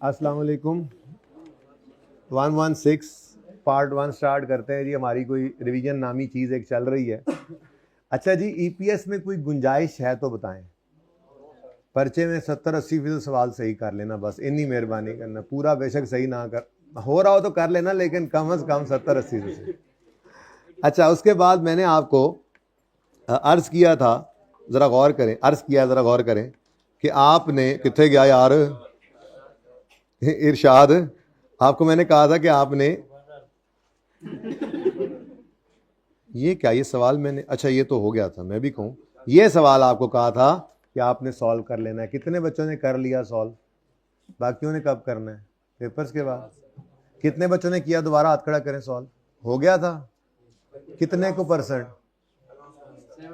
अस्सलाम वालेकुम। 116 part 1 start करते हैं जी। हमारी कोई रिवीजन नामी चीज़ एक चल रही है। अच्छा जी, ईपीएस में कोई गुंजाइश है तो बताएं। पर्चे में 70-80% सवाल सही कर लेना, बस इतनी मेहरबानी करना। पूरा बेशक सही ना कर हो रहा हो तो कर लेना, लेकिन कम से कम 70-80%। अच्छा, उसके बाद मैंने आपको अर्ज़ किया था, ज़रा गौर करें, अर्ज़ किया ज़रा गौर करें कि आपने कितने गया यार इरशाद, आपको मैंने कहा था कि आपने ये क्या, ये सवाल मैंने, अच्छा ये तो हो गया था, मैं भी कहूँ ये सवाल आपको कहा था कि आपने सॉल्व कर लेना है। कितने बच्चों ने कर लिया सॉल्व? बाकियों ने कब करना है? पेपर्स के बाद। कितने बच्चों ने किया? दोबारा हाथ खड़ा करें। सॉल्व हो गया था? कितने को परसेंट?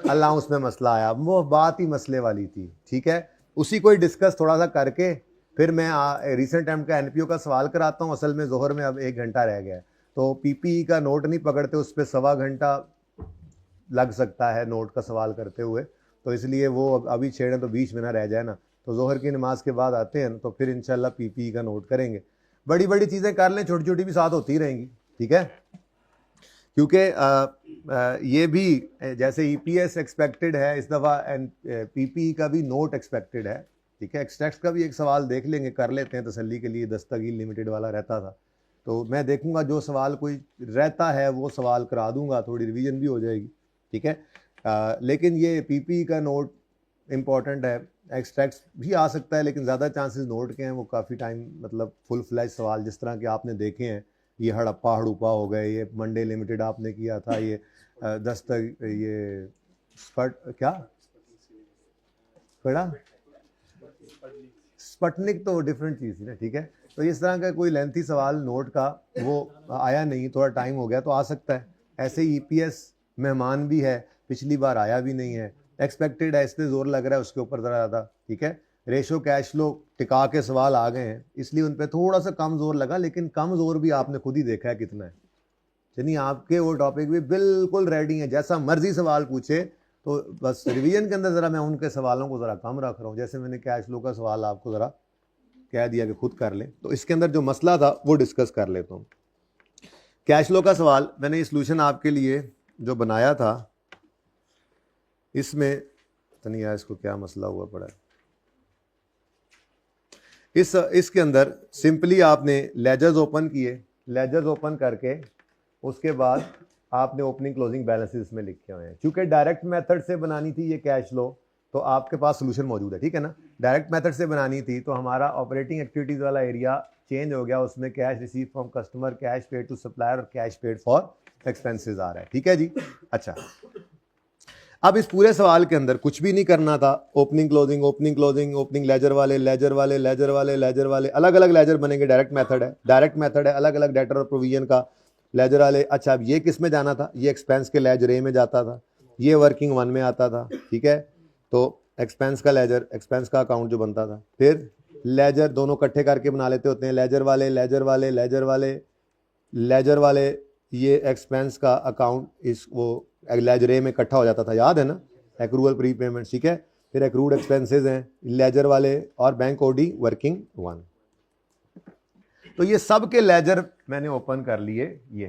अल्लाह, उसमें मसला आया, वो बात ही मसले वाली थी। ठीक है, उसी को ही डिस्कस थोड़ा सा करके फिर मैं रिसेंट टाइम का एनपीओ का सवाल कराता हूँ। असल में जोहर में अब 1 घंटा रह गया है, तो पीपीई का नोट नहीं पकड़ते, उस पर 1.25 घंटा लग सकता है नोट का सवाल करते हुए, तो इसलिए वो अभी छेड़ें तो बीच में ना रह जाए ना। तो जोहर की नमाज के बाद आते हैं तो फिर इंशाल्लाह पीपीई का नोट करेंगे। बड़ी बड़ी चीज़ें कर लें, छोटी छोटी भी साथ होती ही रहेंगी। ठीक है, क्योंकि ये भी जैसे ईपीएस एक्सपेक्टेड है इस दफ़ा, एंड पीपीई का भी नोट एक्सपेक्टेड है। ठीक है, एक्सट्रैक्ट का भी एक सवाल देख लेंगे, कर लेते हैं तसल्ली के लिए। दस्तगीर लिमिटेड वाला रहता था, तो मैं देखूंगा जो सवाल कोई रहता है वो सवाल करा दूंगा, थोड़ी रिवीजन भी हो जाएगी। ठीक है, लेकिन ये पीपीई का नोट इम्पॉर्टेंट है। एक्सट्रैक्ट्स भी आ सकता है, लेकिन ज़्यादा चांसेस नोट के हैं। वो काफ़ी टाइम, मतलब फुल फ्लैश सवाल जिस तरह के आपने देखे हैं, ये हड़प्पा हड़ुप्पा हो गए, ये मंडे लिमिटेड आपने किया था, ये ये क्या कड़ा स्पटनिक, तो डिफरेंट चीज़ थी ना। ठीक है, तो इस तरह का कोई लेंथी सवाल नोट का वो आया नहीं, थोड़ा टाइम हो गया, तो आ सकता है। ऐसे ही ईपीएस मेहमान भी है, पिछली बार आया भी नहीं है, एक्सपेक्टेड है, इसलिए जोर लग रहा है उसके ऊपर ज़रा ज़्यादा। ठीक है, रेशो कैश फ्लो टिका के सवाल आ गए हैं, इसलिए उन पर थोड़ा सा कम जोर लगा, लेकिन कम जोर भी आपने खुद ही देखा है कितना है। यानी आपके वो टॉपिक भी बिल्कुल रेडी है, जैसा मर्जी सवाल पूछे। तो बस रिवीजन के अंदर ज़रा मैं उनके सवालों को ज़रा कम रख रहा हूँ। जैसे मैंने कैश फ्लो का सवाल आपको ज़रा कह दिया कि खुद कर लें, तो इसके अंदर जो मसला था वो डिस्कस कर लेता हूँ। कैश फ्लो का सवाल मैंने ये सोल्यूशन आपके लिए जो बनाया था, इसमें पता नहीं यार इसको क्या मसला हुआ पड़ा है। इसके अंदर सिंपली आपने लेजर्स ओपन किए, लेजर्स ओपन करके उसके बाद आपने ओपनिंग क्लोजिंग बैलेंसेस में लिखे हुए हैं। क्योंकि डायरेक्ट मेथड से बनानी थी ये कैश फ्लो, तो आपके पास सोल्यूशन मौजूद है। ठीक है ना, डायरेक्ट मेथड से बनानी थी तो हमारा ऑपरेटिंग एक्टिविटीज वाला एरिया चेंज हो गया, उसमें cash receive from customer, cash paid to supplier और कैश पेड फॉर एक्सपेंसेस आ रहा है। ठीक है जी। अच्छा, अब इस पूरे सवाल के अंदर कुछ भी नहीं करना था। Opening closing, opening closing, opening ledger वाले, लेजर वाले, लेजर वाले, लेजर वाले, अलग अलग लेजर बनेंगे। डायरेक्ट मेथड है, डायरेक्ट मेथड है, अलग अलग डेटर और प्रोविजन का लेजर वाले। अच्छा, अब ये किस में जाना था? ये एक्सपेंस के लेजर ए में जाता था, ये वर्किंग 1 में आता था। ठीक है, तो एक्सपेंस का लेजर, एक्सपेंस का अकाउंट जो बनता था, फिर लेजर दोनों इकट्ठे करके बना लेते होते हैं, लेजर वाले, लेजर वाले, लेजर वाले, लेजर वाले, ये एक्सपेंस का अकाउंट इस वो लेजर ए में इकट्ठा हो जाता था, याद है ना, एक्रूअल प्री पेमेंट। ठीक है, फिर एक्रूड एक्सपेंसेस हैं लेजर वाले, और बैंक ओडी वर्किंग 1। तो ये सब के लेजर मैंने ओपन कर लिए। ये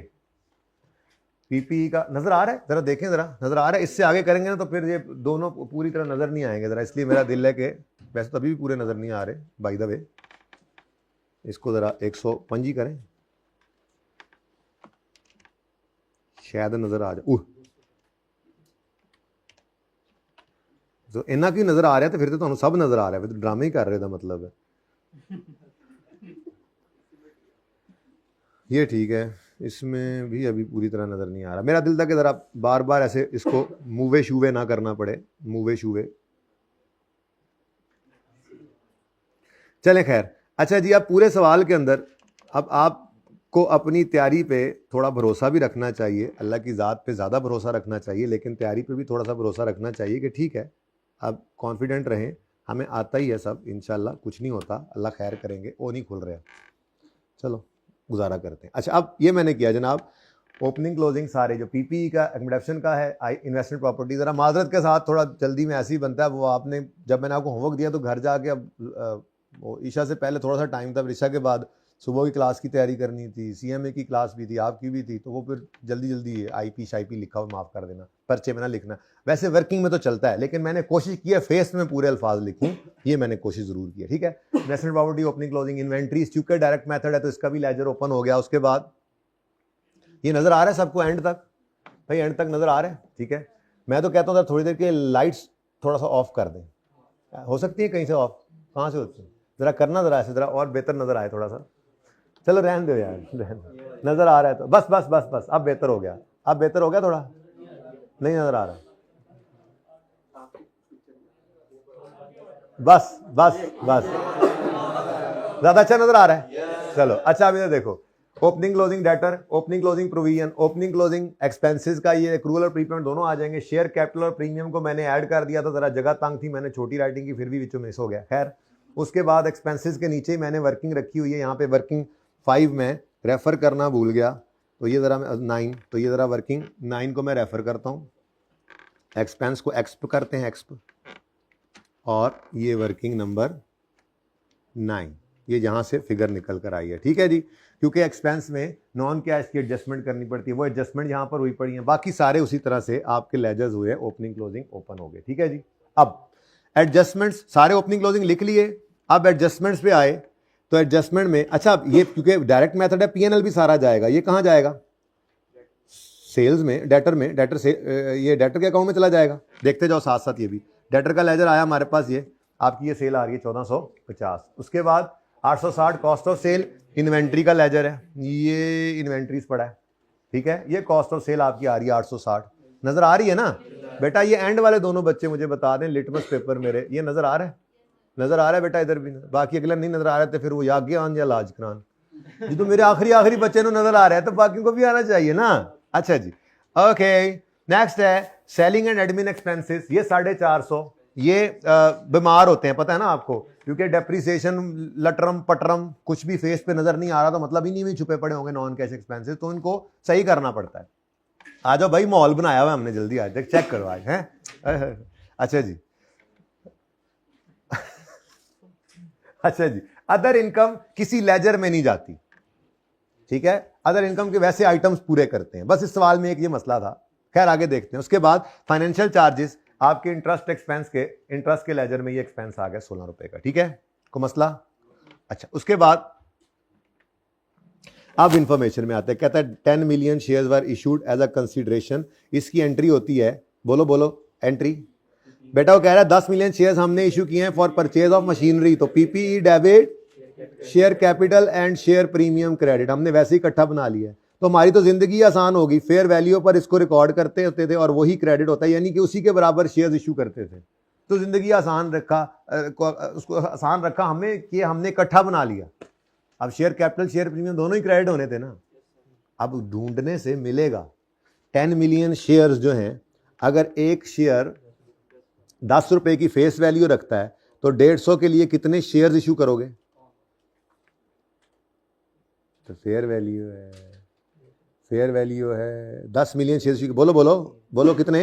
पीपीई का नजर आ रहा है? जरा देखें, जरा नजर आ रहा है? इससे आगे करेंगे ना तो फिर ये दोनों पूरी तरह नजर नहीं आएंगे जरा, इसलिए मेरा दिल है कि वैसे तो अभी भी पूरे नजर नहीं आ रहे बाय द वे, इसको जरा 105 करें, शायद नजर आ जाए। तो इन्ना की नजर आ रहा है, तो फिर तो तुहानू सब नजर आ रहा है, फिर तो ड्रामे ही कर रहे, मतलब है ये। ठीक है, इसमें भी अभी पूरी तरह नजर नहीं आ रहा। मेरा दिल था कि जरा बार बार ऐसे इसको मूवे शूवे ना करना पड़े, मूवे शूवे। चलें खैर। अच्छा जी, अब पूरे सवाल के अंदर अब आपको अपनी तैयारी पे थोड़ा भरोसा भी रखना चाहिए, अल्लाह की ज़ात पे ज़्यादा भरोसा रखना चाहिए, लेकिन तैयारी पे भी थोड़ा सा भरोसा रखना चाहिए कि ठीक है, अब कॉन्फिडेंट रहें, हमें आता ही है सब, इंशाल्लाह कुछ नहीं होता, अल्लाह खैर करेंगे। वो नहीं खुल रहा, चलो गुजारा करते हैं। अच्छा, अब ये मैंने किया जनाब, ओपनिंग क्लोजिंग सारे जो पीपीई का एकोमोडेशन का है, इन्वेस्टमेंट प्रॉपर्टी, ज़रा माजरत के साथ थोड़ा जल्दी में ऐसे ही बनता है वो। आपने जब मैंने आपको होमवर्क दिया तो घर जाके अब वो ईशा से पहले थोड़ा सा टाइम था, ईशा के बाद सुबह की क्लास की तैयारी करनी थी, CMA की क्लास भी थी, आपकी भी थी, तो वो फिर जल्दी जल्दी IP शाइपी लिखा हुआ माफ़ कर देना, पर्चे में ना लिखना। वैसे वर्किंग में तो चलता है, लेकिन मैंने कोशिश की है फेस में पूरे अल्फाज लिखूं, ये मैंने कोशिश ज़रूर की है। ठीक है, investment property, opening closing, inventory, चूंकि डायरेक्ट मेथड है तो इसका भी लेजर ओपन हो गया। उसके बाद ये नज़र आ रहा है सबको एंड तक? भाई एंड तक नज़र आ रहा है? ठीक है, मैं तो कहता हूँ थोड़ी देर के लाइट्स थोड़ा सा ऑफ कर दें, हो सकती है कहीं से ऑफ, कहाँ से होती है? ज़रा करना, ज़रा ऐसे, ज़रा और बेहतर नज़र आए थोड़ा सा। चलो रहने दो यार, नज़र आ रहा है तो बस बस बस बस, अब बेहतर हो गया, अब बेहतर हो गया थोड़ा, नहीं नज़र आ रहा, बस बस बस, ज़्यादा अच्छा नज़र आ रहा है? चलो अच्छा, अभी देखो, opening closing debtor, opening closing provision, opening closing expenses का ये एक्रूअल और प्रीपेमेंट दोनों आ जाएंगे। शेयर कैपिटल और प्रीमियम को मैंने ऐड कर दिया था, जरा जगह तंग थी, मैंने छोटी राइटिंग की, फिर भी बीचों मिस हो गया। खैर, उसके बाद एक्सपेंसेस के नीचे ही मैंने वर्किंग रखी हुई है, यहाँ पे वर्किंग 5 में रेफर करना भूल गया, तो ये ज़रा 9, तो ये ज़रा वर्किंग 9 को मैं रेफर करता हूँ, एक्सपेंस को एक्सप करते हैं, एक्सप, और ये वर्किंग नंबर 9, ये जहाँ से फिगर निकल कर आई है। ठीक है जी, क्योंकि एक्सपेंस में नॉन कैश की एडजस्टमेंट करनी पड़ती है, वो एडजस्टमेंट यहाँ पर हुई पड़ी है, बाकी सारे उसी तरह से आपके लेजर्स हुए, ओपनिंग क्लोजिंग ओपन हो गए। ठीक है जी, अब एडजस्टमेंट्स सारे ओपनिंग क्लोजिंग लिख लिए, अब एडजस्टमेंट्स पे आए, तो एडजस्टमेंट में अच्छा, ये क्योंकि डायरेक्ट मेथड है, P&L भी सारा जाएगा, ये कहाँ जाएगा? सेल्स में, डेटर में, डेटर से ये डेटर के अकाउंट में चला जाएगा। देखते जाओ साथ साथ, ये भी डेटर का लेजर आया हमारे पास, ये आपकी ये सेल आ रही है 1450, उसके बाद 860 कॉस्ट ऑफ सेल, इन्वेंट्री का लेजर है, ये इन्वेंट्रीज पड़ा है। ठीक है, ये कॉस्ट ऑफ सेल आपकी आ रही है 860, नजर आ रही है ना बेटा? ये एंड वाले दोनों बच्चे मुझे बता दें, लिटमस पेपर मेरे, ये नजर आ रहा है? नजर आ रहा है बेटा? इधर भी बाकी अगला नहीं नजर आ रहा है, फिर वो याज्ञान या लाजक्रान, जी तो मेरे आखिरी बच्चे को नजर आ रहा है, तो बाकी को भी आना चाहिए ना। अच्छा जी, ओके, नेक्स्ट है सेलिंग एंड एडमिन एक्सपेंसेस, ये 450, ये बीमार होते हैं, पता है ना आपको, क्योंकि डेप्रिसिएशन लटरम पटरम कुछ भी फेस पे नजर नहीं आ रहा, तो मतलब इन्हीं में छुपे पड़े होंगे नॉन कैश एक्सपेंसेस, तो इनको सही करना पड़ता है। आ जाओ भाई, माहौल बनाया हुआ हमने, जल्दी आज तक चेक करो आज है। अच्छा जी, अच्छा जी, अदर इनकम किसी लेजर में नहीं जाती। ठीक है, अदर इनकम के वैसे आइटम्स पूरे करते हैं, बस इस सवाल में एक ये मसला था। खैर आगे देखते हैं। उसके बाद फाइनेंशियल चार्जेस, आपके इंटरेस्ट एक्सपेंस के, इंटरेस्ट के लेजर में ये एक्सपेंस आ गया 16 रुपए का। ठीक है, को मसला? अच्छा, उसके बाद अब इंफॉर्मेशन में आते हैं, कहता है 10 million shares were issued as a consideration, इसकी एंट्री होती है, बोलो बोलो एंट्री बेटा, वो कह रहा है 10 मिलियन शेयर्स हमने इशू किए हैं फॉर परचेज ऑफ मशीनरी, तो PPE debit, share capital and share premium credit हमने वैसे ही इकट्ठा बना लिया है, तो हमारी तो जिंदगी आसान होगी, फेयर वैल्यू पर इसको रिकॉर्ड करते होते थे और वही क्रेडिट होता है, यानी कि उसी के बराबर शेयर्स इशू करते थे, तो जिंदगी आसान रखा, उसको आसान रखा हमें कि हमने इकट्ठा बना लिया। अब शेयर कैपिटल शेयर प्रीमियम दोनों ही क्रेडिट होने थे ना। अब ढूंढने से मिलेगा 10 मिलियन शेयर्स जो हैं, अगर एक शेयर 10 रुपए की फेस वैल्यू रखता है तो 150 के लिए कितने शेयर्स इशू करोगे? तो फेयर वैल्यू है 10 मिलियन शेयर्स इशू, बोलो बोलो बोलो कितने?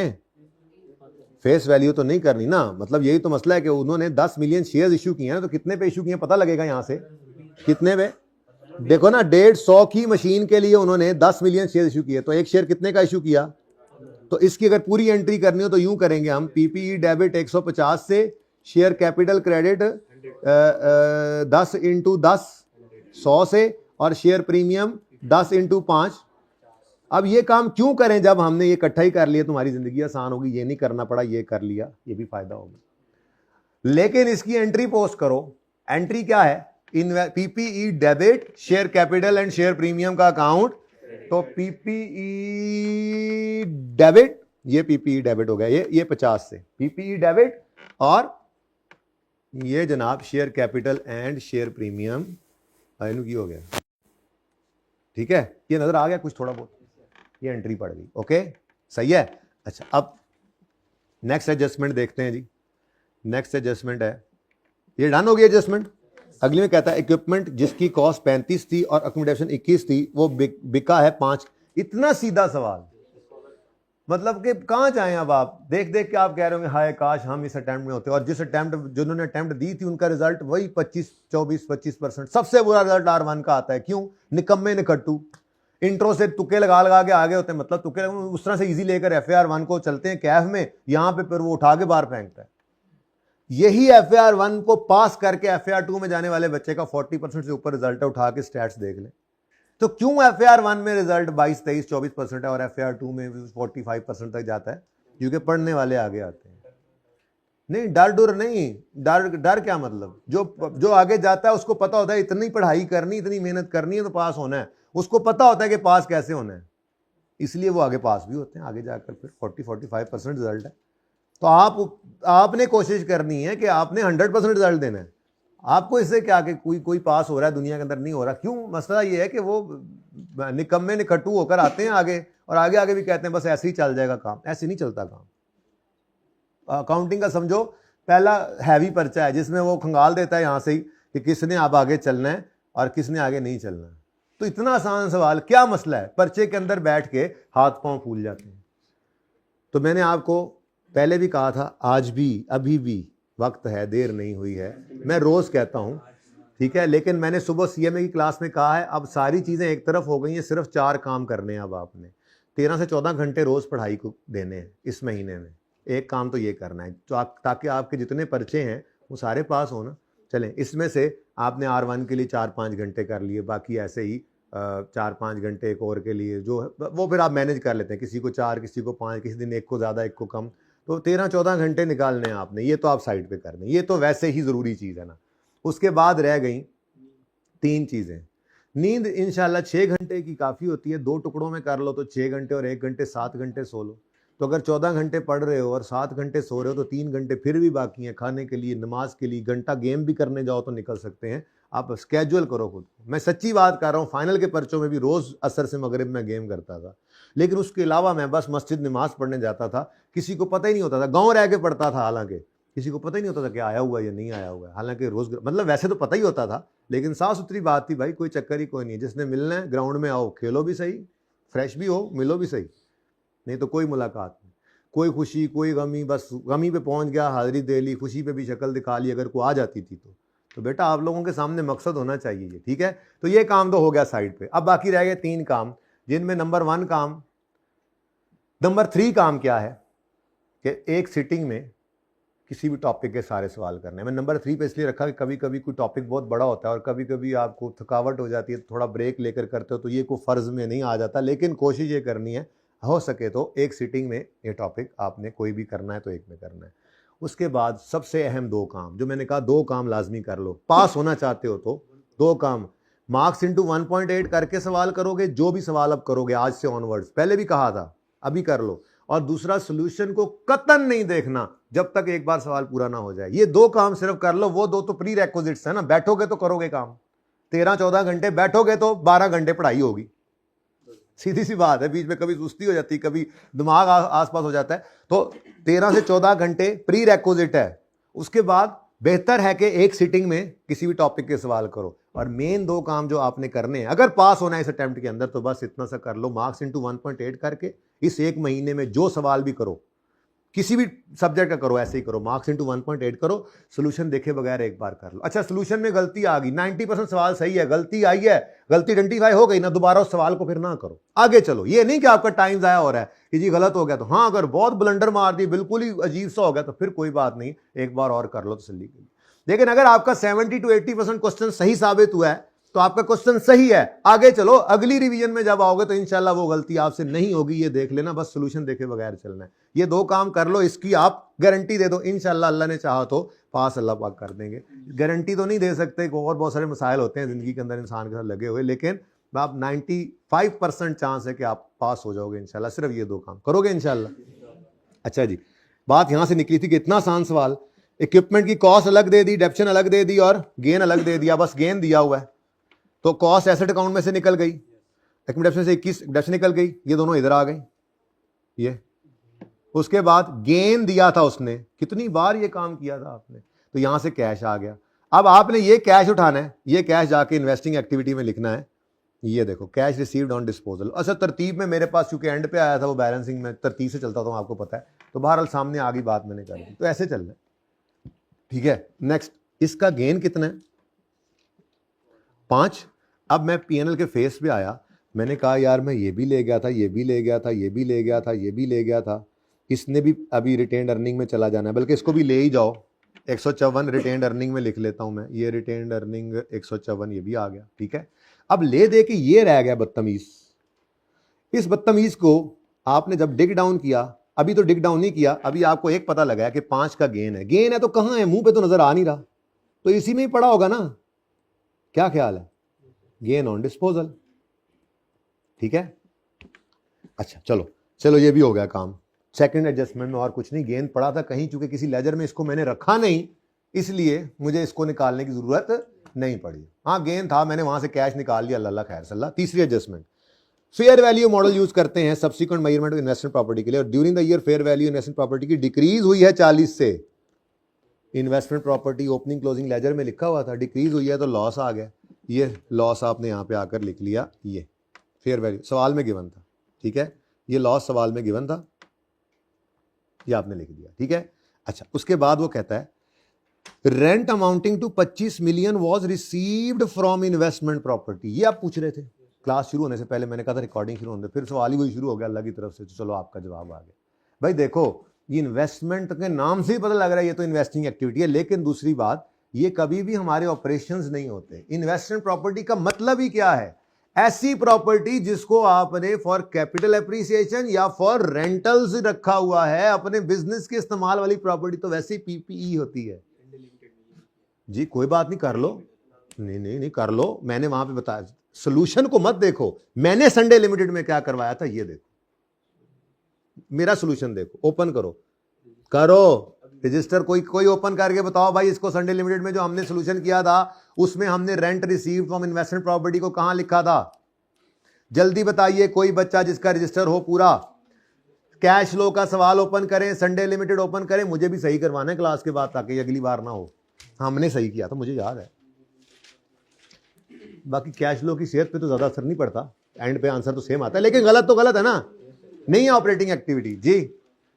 फेस वैल्यू तो नहीं करनी ना, मतलब यही तो मसला है कि उन्होंने 10 मिलियन शेयर्स इशू किए हैं, तो कितने पे इशू किए पता लगेगा यहां से, कितने पे? देखो ना, 150 की मशीन के लिए उन्होंने 10 मिलियन शेयर इशू किए, तो एक शेयर कितने का इशू किया? तो इसकी अगर पूरी एंट्री करनी हो तो यूं करेंगे हम, PPE डेबिट 150 से, शेयर कैपिटल क्रेडिट 10 इंटू 10 100 से, और शेयर प्रीमियम 10 इंटू 5। अब ये काम क्यों करें जब हमने ये इकट्ठा ही कर लिया, तुम्हारी जिंदगी आसान होगी, ये नहीं करना पड़ा, ये कर लिया, ये भी फायदा होगा। लेकिन इसकी एंट्री पोस्ट करो, एंट्री क्या है? PPE debit, share capital and share premium का अकाउंट, तो PPE डेबिट, ये PPE डेबिट हो गया, ये 50 से PPE डेबिट, और ये जनाब share capital and share premium की हो गया। ठीक है, ये नजर आ गया कुछ थोड़ा बहुत, ये एंट्री पड़ गई। ओके, सही है। अच्छा, अब नेक्स्ट एडजस्टमेंट देखते हैं जी। नेक्स्ट एडजस्टमेंट है, ये डन हो गया एडजस्टमेंट। अगली में कहता है इक्विपमेंट जिसकी कॉस्ट 35 थी और अकोमोडेशन 21 थी, वो बिका है 5। इतना सीधा सवाल, मतलब कि कहाँ जाएं अब आप, देख देख के आप कह रहे होंगे हाय काश हम इस अटेम्प्ट में होते, और जिस अटेम्प्ट जिन्होंने अटेम्प्ट दी थी उनका रिजल्ट वही 25-24-25%। सबसे बुरा रिजल्ट R1 का आता है। क्यों? निकम्मे निकट्टू इंट्रो से तुक्के लगा लगा के आगे होते हैं, मतलब तुक्के उस तरह से इजी लेकर FAR1 को चलते हैं कैफ में, यहां पे फिर वो उठा के बाहर फेंकता है। यही FAR1 को पास करके FAR2 में जाने वाले बच्चे का 40% से ऊपर रिजल्ट है। उठा के स्टैट्स देख ले। तो क्यों FAR1 में रिजल्ट 22-23-24% है और FAR2 में 45% तक जाता है? क्योंकि पढ़ने वाले आगे आते हैं। नहीं, डर डर नहीं, डर क्या मतलब, जो आगे जाता है उसको पता होता है इतनी पढ़ाई करनी, इतनी मेहनत करनी है तो पास होना है। उसको पता होता है कि पास कैसे होना है, इसलिए वो आगे पास भी होते हैं। आगे जाकर फिर 40-45% रिजल्ट है। तो आपने कोशिश करनी है कि आपने 100% रिजल्ट देना है। आपको इससे क्या कि कोई पास हो रहा है दुनिया के अंदर नहीं हो रहा। क्यों? मसला ये है कि वो निकम्मे निकट्टू होकर आते हैं आगे, और आगे आगे भी कहते हैं बस ऐसे ही चल जाएगा काम। ऐसे नहीं चलता काम। अकाउंटिंग का समझो पहला हैवी पर्चा है जिसमें वो खंगाल देता है यहां से ही कि किसने अब आगे चलना है और किसने आगे नहीं चलना है। तो इतना आसान सवाल, क्या मसला है? पर्चे के अंदर बैठ के हाथ पांव फूल जाते हैं। तो मैंने आपको पहले भी कहा था, आज भी अभी भी वक्त है, देर नहीं हुई है। मैं रोज कहता हूं, ठीक है, लेकिन मैंने सुबह CMA की क्लास में कहा है अब सारी चीजें एक तरफ हो गई हैं, सिर्फ 4 काम करने हैं। अब आपने 13 से 14 घंटे रोज पढ़ाई को देने हैं इस महीने में। एक काम तो ये करना है तो ताकि आपके जितने पर्चे हैं वो सारे पास हो ना। चलें, इसमें से आपने R1 के लिए 4-5 घंटे कर लिए, बाकी ऐसे ही 4-5 घंटे एक और के लिए जो है वो फिर आप मैनेज कर लेते हैं, किसी को 4 किसी को 5, किसी दिन एक को ज़्यादा एक को कम। तो 13-14 घंटे निकालने हैं आपने, ये तो आप साइड पे करने, ये तो वैसे ही ज़रूरी चीज़ है ना। उसके बाद रह गई 3 चीज़ें। नींद इंशाल्लाह 6 घंटे की काफ़ी होती है, 2 टुकड़ों में कर लो तो 6 घंटे और 1 घंटे 7 घंटे सो लो। तो अगर 14 घंटे पढ़ रहे हो और 7 घंटे सो रहे हो तो 3 घंटे फिर भी बाकी हैं खाने के लिए, नमाज के लिए, घंटा गेम भी करने जाओ तो निकल सकते हैं। आप स्केड्यूल करो खुद को। मैं सच्ची बात कर रहा हूँ, फाइनल के पर्चों में भी रोज़ असर से मगरिब में गेम करता था, लेकिन उसके अलावा मैं बस मस्जिद नमाज पढ़ने जाता था। किसी को पता ही नहीं होता था, गाँव रह के पढ़ता था, हालांकि किसी को पता ही नहीं होता था कि आया हुआ या नहीं आया हुआ है। हालांकि रोज़ मतलब वैसे तो पता ही होता था, लेकिन साफ सुथरी बात थी भाई, कोई चक्कर ही कोई नहीं। जिसने मिलना है ग्राउंड में आओ, खेलो भी सही, फ्रेश भी हो, मिलो भी सही, नहीं तो कोई मुलाकात नहीं। कोई खुशी कोई गमी, बस गमी पे पहुंच गया, हाजिरी दे ली, खुशी पे भी शक्ल दिखा ली अगर कोई आ जाती थी तो बेटा आप लोगों के सामने मकसद होना चाहिए ये, ठीक है। तो ये काम तो हो गया साइड पे। अब बाकी रह गए 3 काम, जिनमें नंबर 3 काम क्या है कि एक सिटिंग में किसी भी टॉपिक के सारे सवाल करने। मैं नंबर 3 पे इसलिए रखा कि कभी कभी कोई टॉपिक बहुत बड़ा होता है और कभी कभी आपको थकावट हो जाती है, थोड़ा ब्रेक लेकर करते हो तो ये कोई फ़र्ज़ में नहीं आ जाता, लेकिन कोशिश ये करनी है हो सके तो एक सिटिंग में ये टॉपिक आपने कोई भी करना है तो एक में करना है। उसके बाद सबसे अहम 2 काम, जो मैंने कहा 2 काम लाजमी कर लो, पास होना चाहते हो तो 2 काम। मार्क्स इंटू 1.8 करके सवाल करोगे, जो भी सवाल अब करोगे आज से ऑनवर्ड्स, पहले भी कहा था अभी कर लो। और दूसरा, सोल्यूशन को कतन नहीं देखना जब तक एक बार सवाल पूरा ना हो जाए। ये 2 काम सिर्फ कर लो, वो 2 तो प्री रेक्विजिट्स है ना। बैठोगे तो करोगे काम, 13-14 घंटे बैठोगे तो 12 घंटे पढ़ाई होगी, सीधी सी बात है। बीच में कभी सुस्ती हो जाती, कभी दिमाग आसपास हो जाता है। तो 13 से 14 घंटे प्री रेक्विजिट है। उसके बाद बेहतर है कि एक सिटिंग में किसी भी टॉपिक के सवाल करो। और मेन 2 काम जो आपने करने हैं अगर पास होना है इस अटेम्प्ट के अंदर, तो बस इतना सा कर लो, मार्क्स इंटू 1.8 करके इस 1 महीने में जो सवाल भी करो, किसी भी सब्जेक्ट का करो, ऐसे ही करो, मार्क्स इंटू 1.8 करो, सोल्यूशन देखे बगैर एक बार कर लो। अच्छा, सोल्यूशन में गलती आ गई, 90% सवाल सही है, गलती आई है, गलती आइडेंटिफाई हो गई ना, दोबारा उस सवाल को फिर ना करो, आगे चलो। ये नहीं कि आपका टाइम ज़ाया हो रहा है कि जी गलत हो गया तो। हाँ, अगर बहुत ब्लंडर मार दी, बिल्कुल ही अजीब सा हो गया तो फिर कोई बात नहीं, एक बार और कर लो तसल्ली के लिए। लेकिन अगर आपका 70 to 80% क्वेश्चन सही साबित हुआ है तो आपका क्वेश्चन सही है, आगे चलो। अगली रिवीजन में जब आओगे तो इंशाल्लाह वो गलती आपसे नहीं होगी, ये देख लेना। बस सोल्यूशन देखे बगैर चलना है। ये 2 काम कर लो, इसकी आप गारंटी दे दो इंशाल्लाह, अल्लाह ने चाहा तो पास अल्लाह पाक कर देंगे। गारंटी तो नहीं दे सकते, और बहुत सारे मसाइल होते हैं जिंदगी के अंदर इंसान के साथ लगे हुए, लेकिन आप 95% चांस है कि आप पास हो जाओगे इंशाल्लाह, सिर्फ ये 2 काम करोगे इंशाल्लाह। अच्छा जी, बात यहां से निकली थी कि इतना आसान सवाल, इक्विपमेंट की कॉस्ट अलग दे दी, डेप्शन अलग दे दी और गेन अलग दे दिया। बस गेन दिया हुआ है तो कॉस्ट एसेट अकाउंट में से निकल गई, डेप्शन से 21 डेप्शन निकल गई, ये दोनों इधर आ गई ये। उसके बाद गेन दिया था उसने, कितनी बार ये काम किया था आपने, तो यहां से कैश आ गया। अब आपने ये कैश उठाना है, ये कैश जाके इन्वेस्टिंग एक्टिविटी में लिखना है, ये देखो कैश रिसीव्ड ऑन डिस्पोजल। अच्छा तरतीब में मेरे पास चूंकि एंड पे आया था वो बैलेंसिंग में तरतीब से चलता था, आपको पता है, तो बहरहाल सामने आ गई बात मैंने कर दी, तो ऐसे चल रहा है। ठीक है, नेक्स्ट इसका गेन कितना है 5। अब मैं पीएनएल के फेस पे आया, मैंने कहा यार मैं ये भी ले गया था, ये भी ले गया था, ये भी ले गया था, ये भी ले गया था, इसने भी अभी रिटेन्ड अर्निंग में चला जाना है, बल्कि इसको भी ले ही जाओ। 154 रिटेन्ड अर्निंग में लिख लेता हूं मैं, ये रिटेन्ड अर्निंग 154 ये भी आ गया। ठीक है, अब ले दे के ये रह गया बदतमीज। इस बदतमीज को आपने जब डिग डाउन किया, अभी तो डिग डाउन नहीं किया, अभी आपको एक पता लगा कि 5 का गेन है। गेन है तो कहां है, मुंह पे तो नजर आ नहीं रहा, तो इसी में ही पड़ा होगा ना। क्या ख्याल है, गेन ऑन डिस्पोजल। ठीक है, अच्छा चलो चलो ये भी हो गया काम। सेकंड एडजस्टमेंट में और कुछ नहीं, गेन पड़ा था कहीं, चूंकि किसी लेजर में इसको मैंने रखा नहीं, इसलिए मुझे इसको निकालने की जरूरत नहीं पड़ी। हाँ गेन था, मैंने वहां से कैश निकाल लिया, अल्लाह खैर सल्ला। तीसरी adjustment, fair value model use करते हैं subsequent measurement of investment property के लिए, और during the year fair value investment property की डिक्रीज हुई है 40 से। Investment property opening closing ledger में लिखा हुआ था, डिक्रीज हुई है तो लॉस आ गया। ये लॉस आपने यहां पे आकर लिख लिया, ये फेयर वैल्यू सवाल में गिवन था। ठीक है, ये लॉस सवाल में गिवन था, ये आपने लिख दिया। ठीक है, अच्छा उसके बाद वो कहता है rent amounting to 25 million was received from investment property. ये आप पूछ रहे थे क्लास शुरू होने से पहले, मैंने कहा था रिकॉर्डिंग शुरू होने, फिर सवाल ही वही शुरू हो गया अल्लाह की तरफ से। तो चलो आपका जवाब आ गया। भाई देखो ये इन्वेस्टमेंट के नाम से ही पता लग रहा है ये तो इन्वेस्टिंग एक्टिविटी है, लेकिन दूसरी बात ये कभी भी हमारे ऑपरेशंस नहीं होते। इन्वेस्टमेंट प्रॉपर्टी का मतलब ही क्या है, ऐसी प्रॉपर्टी जिसको आपने फॉर कैपिटल एप्रिसिएशन या फॉर रेंटल्स रखा हुआ है, अपने बिजनेस के इस्तेमाल वाली प्रॉपर्टी तो वैसे ही पीपीई होती है। जी कोई बात नहीं, कर लो, नहीं नहीं नहीं कर लो, मैंने वहां पे बताया। सोल्यूशन को मत देखो, मैंने संडे लिमिटेड में क्या करवाया था ये देखो, मेरा सोल्यूशन देखो, ओपन करो, करो रजिस्टर, कोई ओपन करके बताओ भाई इसको। संडे लिमिटेड में जो हमने सोल्यूशन किया था उसमें हमने rent receive from investment property को कहां लिखा था, जल्दी बताइए कोई बच्चा जिसका रजिस्टर हो पूरा। कैश फ्लो का सवाल ओपन करें, संडे लिमिटेड ओपन करें, मुझे भी सही करवाना है क्लास के बाद ताकि अगली बार ना हो। हमने सही किया था मुझे याद है, बाकी कैश फ्लो की सेहत पे तो ज्यादा असर नहीं पड़ता, एंड पे आंसर तो सेम आता है, लेकिन गलत तो गलत है ना, नहीं है ऑपरेटिंग एक्टिविटी। जी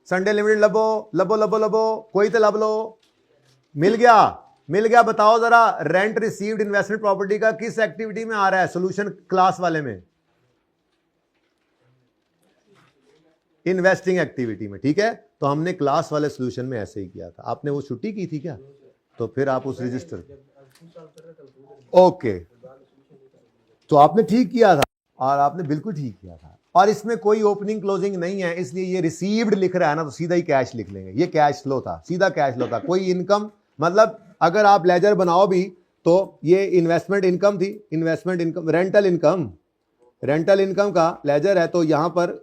संडे लिमिटेड लबो लबो लबो लबो, कोई तो लब लो, मिल गया, बताओ जरा रेंट रिसीव्ड इन्वेस्टमेंट प्रॉपर्टी का किस एक्टिविटी में आ रहा है सोल्यूशन क्लास वाले में, इन्वेस्टिंग एक्टिविटी में। ठीक है, तो हमने क्लास वाले सोल्यूशन में ऐसे ही किया था। आपने वो छुट्टी की थी क्या, तो फिर आप उस रजिस्टर, ओके, तो आपने ठीक किया था, और आपने बिल्कुल ठीक किया था, और इसमें कोई ओपनिंग क्लोजिंग नहीं है, इसलिए ये रिसीव्ड लिख रहा है ना, तो सीधा ही कैश लिख लेंगे। ये कैश फ्लो था, सीधा कैश फ्लो था, कोई इनकम, मतलब अगर आप लेजर बनाओ भी तो ये इन्वेस्टमेंट इनकम थी, इन्वेस्टमेंट इनकम, रेंटल इनकम का लेजर है, तो यहां पर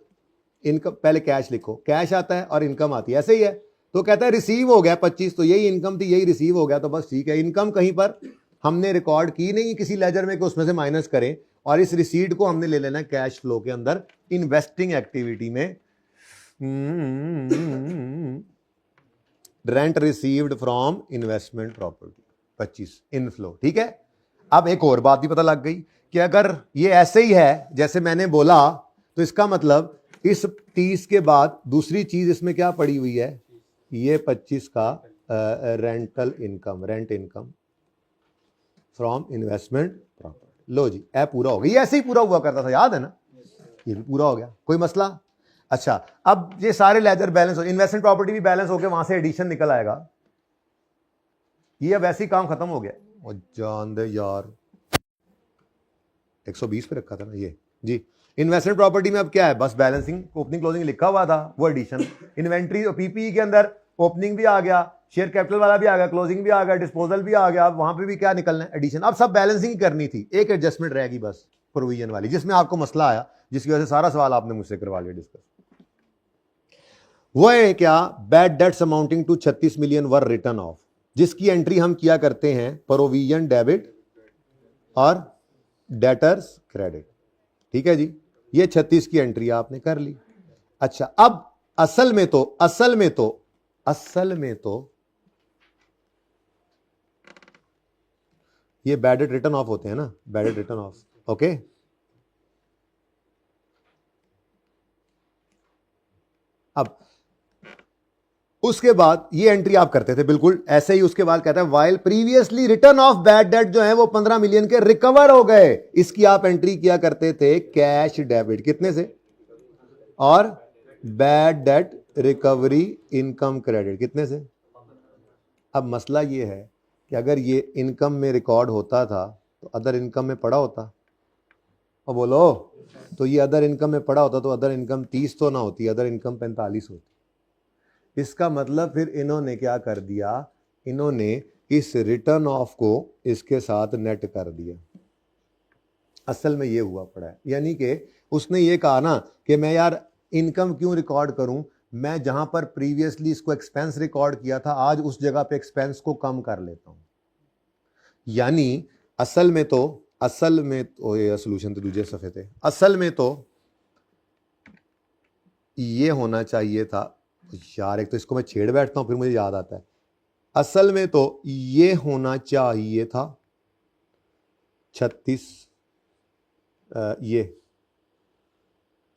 इनकम पहले कैश लिखो, कैश आता है और इनकम आती है, ऐसे ही है। तो कहता है रिसीव हो गया 25, तो यही इनकम थी, यही रिसीव हो गया, तो बस ठीक है। इनकम कहीं पर हमने रिकॉर्ड की नहीं किसी लेजर में कि उसमें से माइनस करें, और इस रिसीट को हमने ले लेना कैश फ्लो के अंदर, इन्वेस्टिंग एक्टिविटी में। Rent received from investment property 25 inflow. ठीक है, अब एक और बात भी पता लग गई कि अगर ये ऐसे ही है जैसे मैंने बोला, तो इसका मतलब इस 30 के बाद दूसरी चीज इसमें क्या पड़ी हुई है, ये 25 का rental income, rent income from investment property. लो जी ऐ पूरा हो गया, ये ऐसे ही पूरा हुआ करता था, याद है ना, ये भी पूरा हो गया, कोई मसला। अच्छा अब ये सारे लेजर बैलेंस हो, इन्वेस्टमेंट प्रॉपर्टी भी बैलेंस हो गया, वहां से एडिशन निकल आएगा, ये अब ऐसे ही काम खत्म हो गया। और जान दे यार 120 पे रखा था ना ये जी। इन्वेस्टमेंट प्रॉपर्टी में अब क्या है, बस बैलेंसिंग ओपनिंग क्लोजिंग लिखा हुआ था, वो एडिशन। इन्वेंट्री और पीपीई के अंदर ओपनिंग भी आ गया, शेयर कैपिटल वाला भी आ गया, क्लोजिंग भी आ गया, डिस्पोजल भी आ गया, अब वहां पे भी क्या निकलना है, एडिशन। अब सब बैलेंसिंग करनी थी, एक एडजस्टमेंट रहेगी बस प्रोविजन वाली, जिसमें आपको मसला आया, जिसकी वजह से सारा सवाल आपने मुझसे करवा लिया डिस्कस। वो है क्या, bad debts amounting to 36 million were written off, जिसकी एंट्री हम किया करते हैं प्रोविजन डेबिट और डेटर्स क्रेडिट। ठीक है जी, ये 36 की एंट्री आपने कर ली। अच्छा अब असल में तो ये बैड डेट रिटर्न ऑफ होते हैं ना, bad debt return of, okay. अब उसके बाद ये एंट्री आप करते थे बिल्कुल ऐसे ही। उसके बाद कहता है while previously return of bad debt जो है वो 15 मिलियन के रिकवर हो गए, इसकी आप एंट्री किया करते थे कैश डेबिट कितने से, और bad debt recovery income credit कितने से। अब मसला ये है कि अगर ये इनकम में रिकॉर्ड होता था तो अदर इनकम में पड़ा होता, और बोलो तो ये अदर इनकम में पड़ा होता तो अदर इनकम 30 तो ना होती, अदर इनकम 45 होती। इसका मतलब फिर इन्होंने क्या कर दिया, इन्होंने इस रिटर्न ऑफ को इसके साथ नेट कर दिया। असल में ये हुआ पड़ा है, यानी कि उसने ये कहा ना कि मैं यार इनकम क्यों रिकॉर्ड करूं, मैं जहां पर प्रीवियसली इसको एक्सपेंस रिकॉर्ड किया था आज उस जगह पे एक्सपेंस को कम कर लेता हूं। यानी असल में तो ये सोल्यूशन तो दूसरे सफे थे। असल में तो ये होना चाहिए था यार, एक तो इसको मैं छेड़ बैठता हूं फिर मुझे याद आता है। असल में तो ये होना चाहिए था 36, ये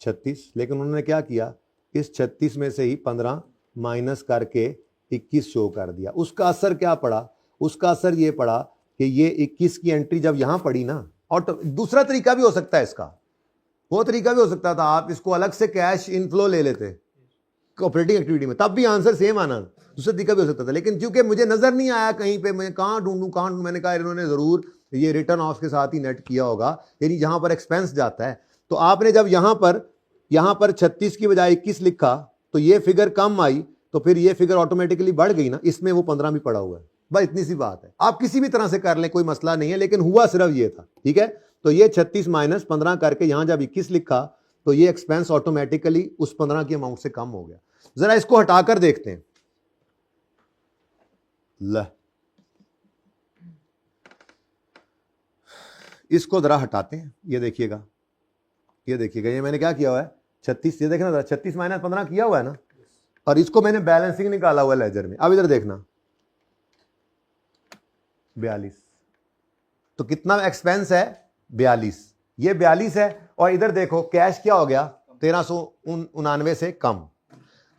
36, लेकिन उन्होंने क्या किया, इस 36 में से ही 15 माइनस करके 21 शो कर दिया। उसका असर क्या पड़ा, उसका असर ये पड़ा कि ये 21 की एंट्री जब यहां पड़ी ना, और तो दूसरा तरीका भी हो सकता है इसका, वो तरीका भी हो सकता था आप इसको अलग से कैश इनफ्लो ले लेते ऑपरेटिंग एक्टिविटी में, तब भी आंसर सेम आना। दूसरा तरीका भी हो सकता था, लेकिन क्योंकि मुझे नजर नहीं आया कहीं पे, मैं कहां ढूंढूं, मैंने कहा इन्होंने जरूर ये रिटर्न ऑफ के साथ ही नेट किया होगा, यानी जहां पर एक्सपेंस जाता है। तो आपने जब यहां पर 36 की बजाय 21 लिखा तो ये फिगर कम आई, तो फिर ये फिगर ऑटोमेटिकली बढ़ गई ना, इसमें वो 15 भी पड़ा हुआ है। बस इतनी सी बात है, आप किसी भी तरह से कर लें कोई मसला नहीं है, लेकिन हुआ सिर्फ ये था। ठीक है, तो ये 36 माइनस 15 करके यहां जब 21 लिखा तो ये एक्सपेंस ऑटोमेटिकली उस 15 की अमाउंट से कम हो गया। जरा इसको हटाकर देखते हैं, इसको जरा हटाते हैं, ये देखिएगा, ये मैंने क्या किया हुआ है 36, ये देखना जरा 36 माइनस 15 किया हुआ है ना, और इसको मैंने बैलेंसिंग निकाला हुआ है लेजर में। अब इधर देखना 42, तो कितना एक्सपेंस है 42, ये 42 है, और इधर देखो कैश क्या हो गया 1399 से कम।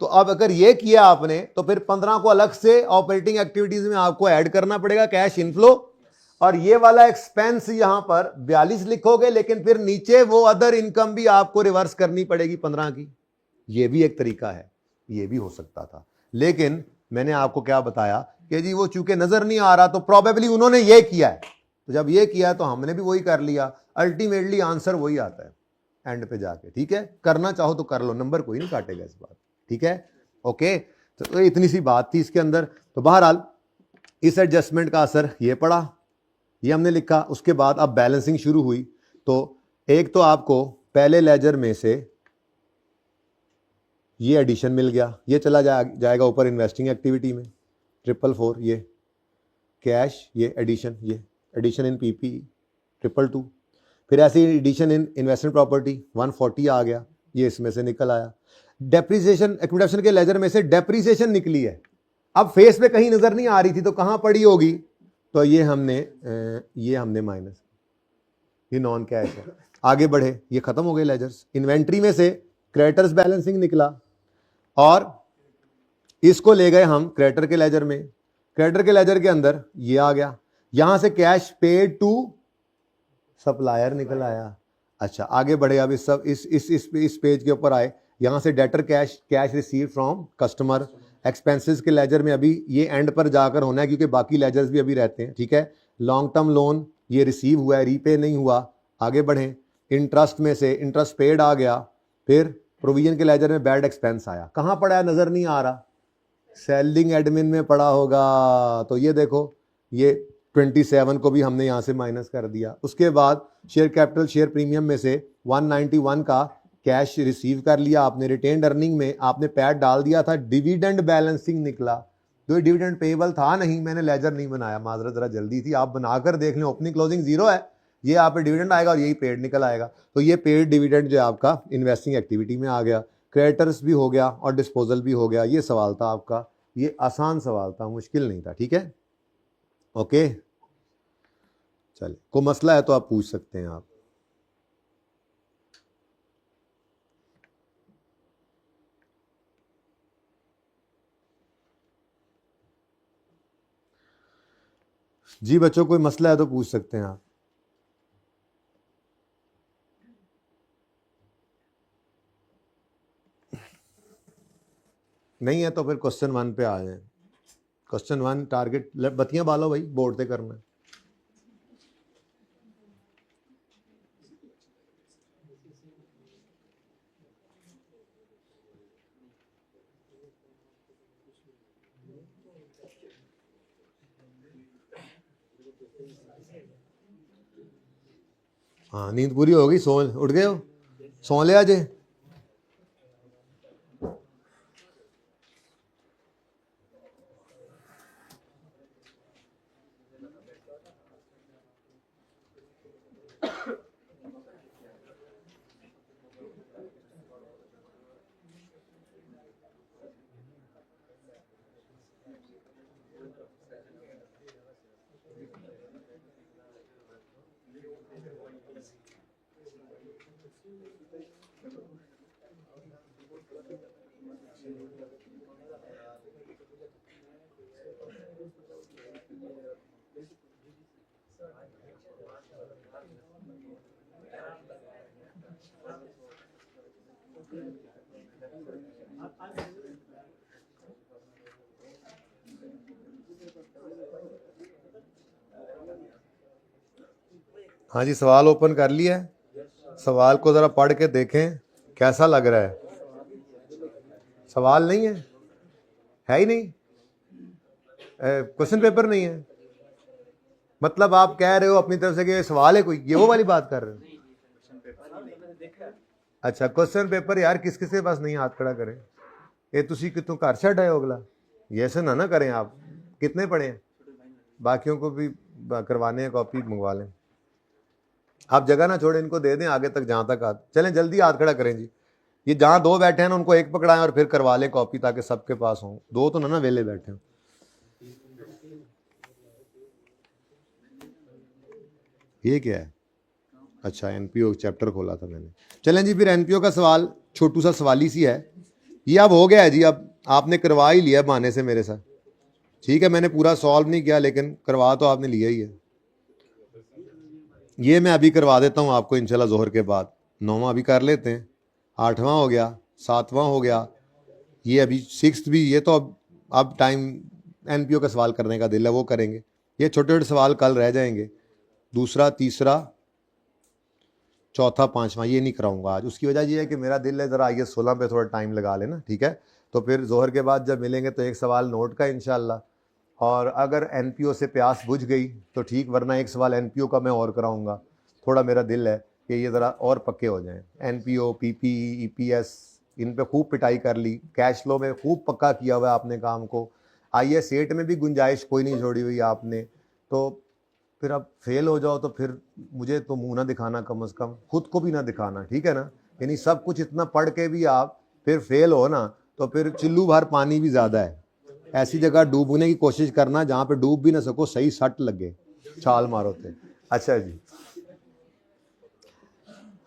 तो अब अगर ये किया आपने तो फिर 15 को अलग से ऑपरेटिंग एक्टिविटीज में आपको ऐड करना पड़ेगा कैश इनफ्लो, और ये वाला एक्सपेंस यहां पर 42 लिखोगे, लेकिन फिर नीचे वो अदर इनकम भी आपको रिवर्स करनी पड़ेगी 15 की। ये भी एक तरीका है, ये भी हो सकता था, लेकिन मैंने आपको क्या बताया कि जी वो चूंकि नजर नहीं आ रहा तो प्रोबेबली उन्होंने ये किया है, तो जब ये किया तो हमने भी वही कर लिया। अल्टीमेटली आंसर वही आता है एंड पे जाके। ठीक है, करना चाहो तो कर लो, नंबर कोई नहीं काटेगा इस बात। ठीक है, ओके, तो इतनी सी बात थी इसके अंदर। तो बहरहाल इस एडजस्टमेंट का असर ये पड़ा, ये हमने लिखा। उसके बाद अब बैलेंसिंग शुरू हुई, तो एक तो आपको पहले लेजर में से ये एडिशन मिल गया, ये चला जाएगा ऊपर इन्वेस्टिंग एक्टिविटी में 444, ये कैश, ये एडिशन इन पीपी 222, फिर ऐसे एडिशन इन इन्वेस्टमेंट प्रॉपर्टी 140 आ गया, ये इसमें से निकल आया। डेप्रीसिएशन एक्विडेशन के लेजर में से डेप्रीसिएशन निकली है, अब फेस पे कहीं नजर नहीं आ रही थी तो कहां पड़ी होगी, तो ये हमने माइनस, ये नॉन कैश है। आगे बढ़े, ये खत्म हो गए लेजर्स। इन्वेंट्री में से क्रेडिटर्स बैलेंसिंग निकला और इसको ले गए हम क्रेडिटर के लेजर में। क्रेडिटर के लेजर के अंदर ये आ गया, यहां से कैश पेड टू सप्लायर निकल आया। अच्छा आगे बढ़े, अब इस पेज के ऊपर आए, यहां से debtor cash receive from customer. Expenses के लेजर में अभी ये एंड पर जाकर होना है क्योंकि बाकी लेजर्स भी अभी रहते हैं। ठीक है, लॉन्ग टर्म लोन ये रिसीव हुआ है, रीपे नहीं हुआ। आगे बढ़े, इंटरेस्ट में से इंटरेस्ट पेड आ गया, फिर प्रोविजन के लेजर में बैड एक्सपेंस आया, कहां पड़ा है नजर नहीं आ रहा, सेलिंग एडमिन में पड़ा होगा, तो ये देखो ये 27 को भी हमने यहां से माइनस कर दिया। उसके बाद शेयर कैपिटल शेयर प्रीमियम में से 191 का कैश रिसीव कर लिया आपने, रिटेन्ड अर्निंग में आपने पैड डाल दिया था, डिविडेंड बैलेंसिंग निकला। तो ये डिविडेंड पेएबल था नहीं, मैंने लेजर नहीं बनाया, माजरत जरा जल्दी थी, आप बनाकर देख लें, ओपनिंग क्लोजिंग जीरो है, ये आप पे डिविडेंड आएगा और यही पेड निकल आएगा। तो ये पेड डिविडेंड जो आपका इन्वेस्टिंग एक्टिविटी में आ गया, क्रेडिटर्स भी हो गया और डिस्पोजल भी हो गया। ये सवाल था आपका, ये आसान सवाल था, मुश्किल नहीं था। ठीक है, ओके, चलिए कोई मसला है तो आप पूछ सकते हैं आप। जी बच्चों, कोई मसला है तो पूछ सकते हैं आप। नहीं है तो फिर क्वेश्चन 1 पे आ जाए। क्वेश्चन 1 टारगेट बत्तियां बालो भाई, बोर्ड पे करना है। हाँ, नींद पूरी हो गई, सो उठ गए हो, सो ले आज। हाँ जी, सवाल ओपन कर लिया है। सवाल को ज़रा पढ़ के देखें कैसा लग रहा है। सवाल नहीं है ही नहीं, क्वेश्चन पेपर नहीं है। मतलब आप कह रहे हो अपनी तरफ से कि ये सवाल है कोई, ये वो वाली बात कर रहे हो? अच्छा, क्वेश्चन पेपर यार किस किस के पास नहीं, हाथ खड़ा करें। ये तुसी कितों घर छड़ आए हो अगला, ये ऐसे ना करें आप। कितने पढ़े हैं? बाकियों को भी करवाने हैं, कॉपी मंगवा लें। आप जगह ना छोड़े, इनको दे दें आगे तक, जहां तक हाथ चलें। जल्दी हाथ खड़ा करें जी। ये जहां 2 बैठे हैं ना, उनको एक पकड़ाएं और फिर करवा लें कॉपी, ताकि सबके पास हो। 2 तो ना वेले बैठे हैं। ये क्या है? अच्छा, एनपीओ चैप्टर खोला था मैंने। चलें जी, फिर एनपीओ का सवाल छोटू सा सवाल ही सी है। ये अब हो गया है जी, अब आपने करवा ही लिया बहाने से मेरे साथ। ठीक है, मैंने पूरा सॉल्व नहीं किया, लेकिन करवा तो आपने लिया ही है। ये मैं अभी करवा देता हूँ आपको इंशाल्लाह जोहर के बाद। 9वां अभी कर लेते हैं, 8वां हो गया, 7वां हो गया, ये अभी 6th भी। ये तो अब टाइम एनपीओ का सवाल करने का दिल है, वो करेंगे। ये छोटे छोटे सवाल कल रह जाएंगे। दूसरा, तीसरा, चौथा, 5वां ये नहीं कराऊंगा आज। उसकी वजह ये है कि मेरा दिल है ज़रा IS 16 पे थोड़ा टाइम लगा लेना। ठीक है, तो फिर जोहर के बाद जब मिलेंगे तो एक सवाल नोट का इंशाल्लाह, और अगर एनपीओ से प्यास बुझ गई तो ठीक, वरना एक सवाल एनपीओ का मैं और कराऊंगा। थोड़ा मेरा दिल है कि ये ज़रा और पक्के हो जाएं। एनपीओ, पीपीई, ईपीएस, इन पे खूब पिटाई कर ली। कैश फ्लो में खूब पक्का किया हुआ है आपने काम को। IS 8 में भी गुंजाइश कोई नहीं छोड़ी हुई आपने। तो फिर अब फेल हो जाओ तो फिर मुझे तो मुंह ना दिखाना, कम से कम खुद को भी ना दिखाना। ठीक है ना? यानी सब कुछ इतना पढ़ के भी आप फिर फेल हो ना, तो फिर चिल्लू भर पानी भी ज़्यादा है। ऐसी जगह डूबने की कोशिश करना जहां पे डूब भी ना सको, सही सट लगे, छाल मारो थे। अच्छा जी,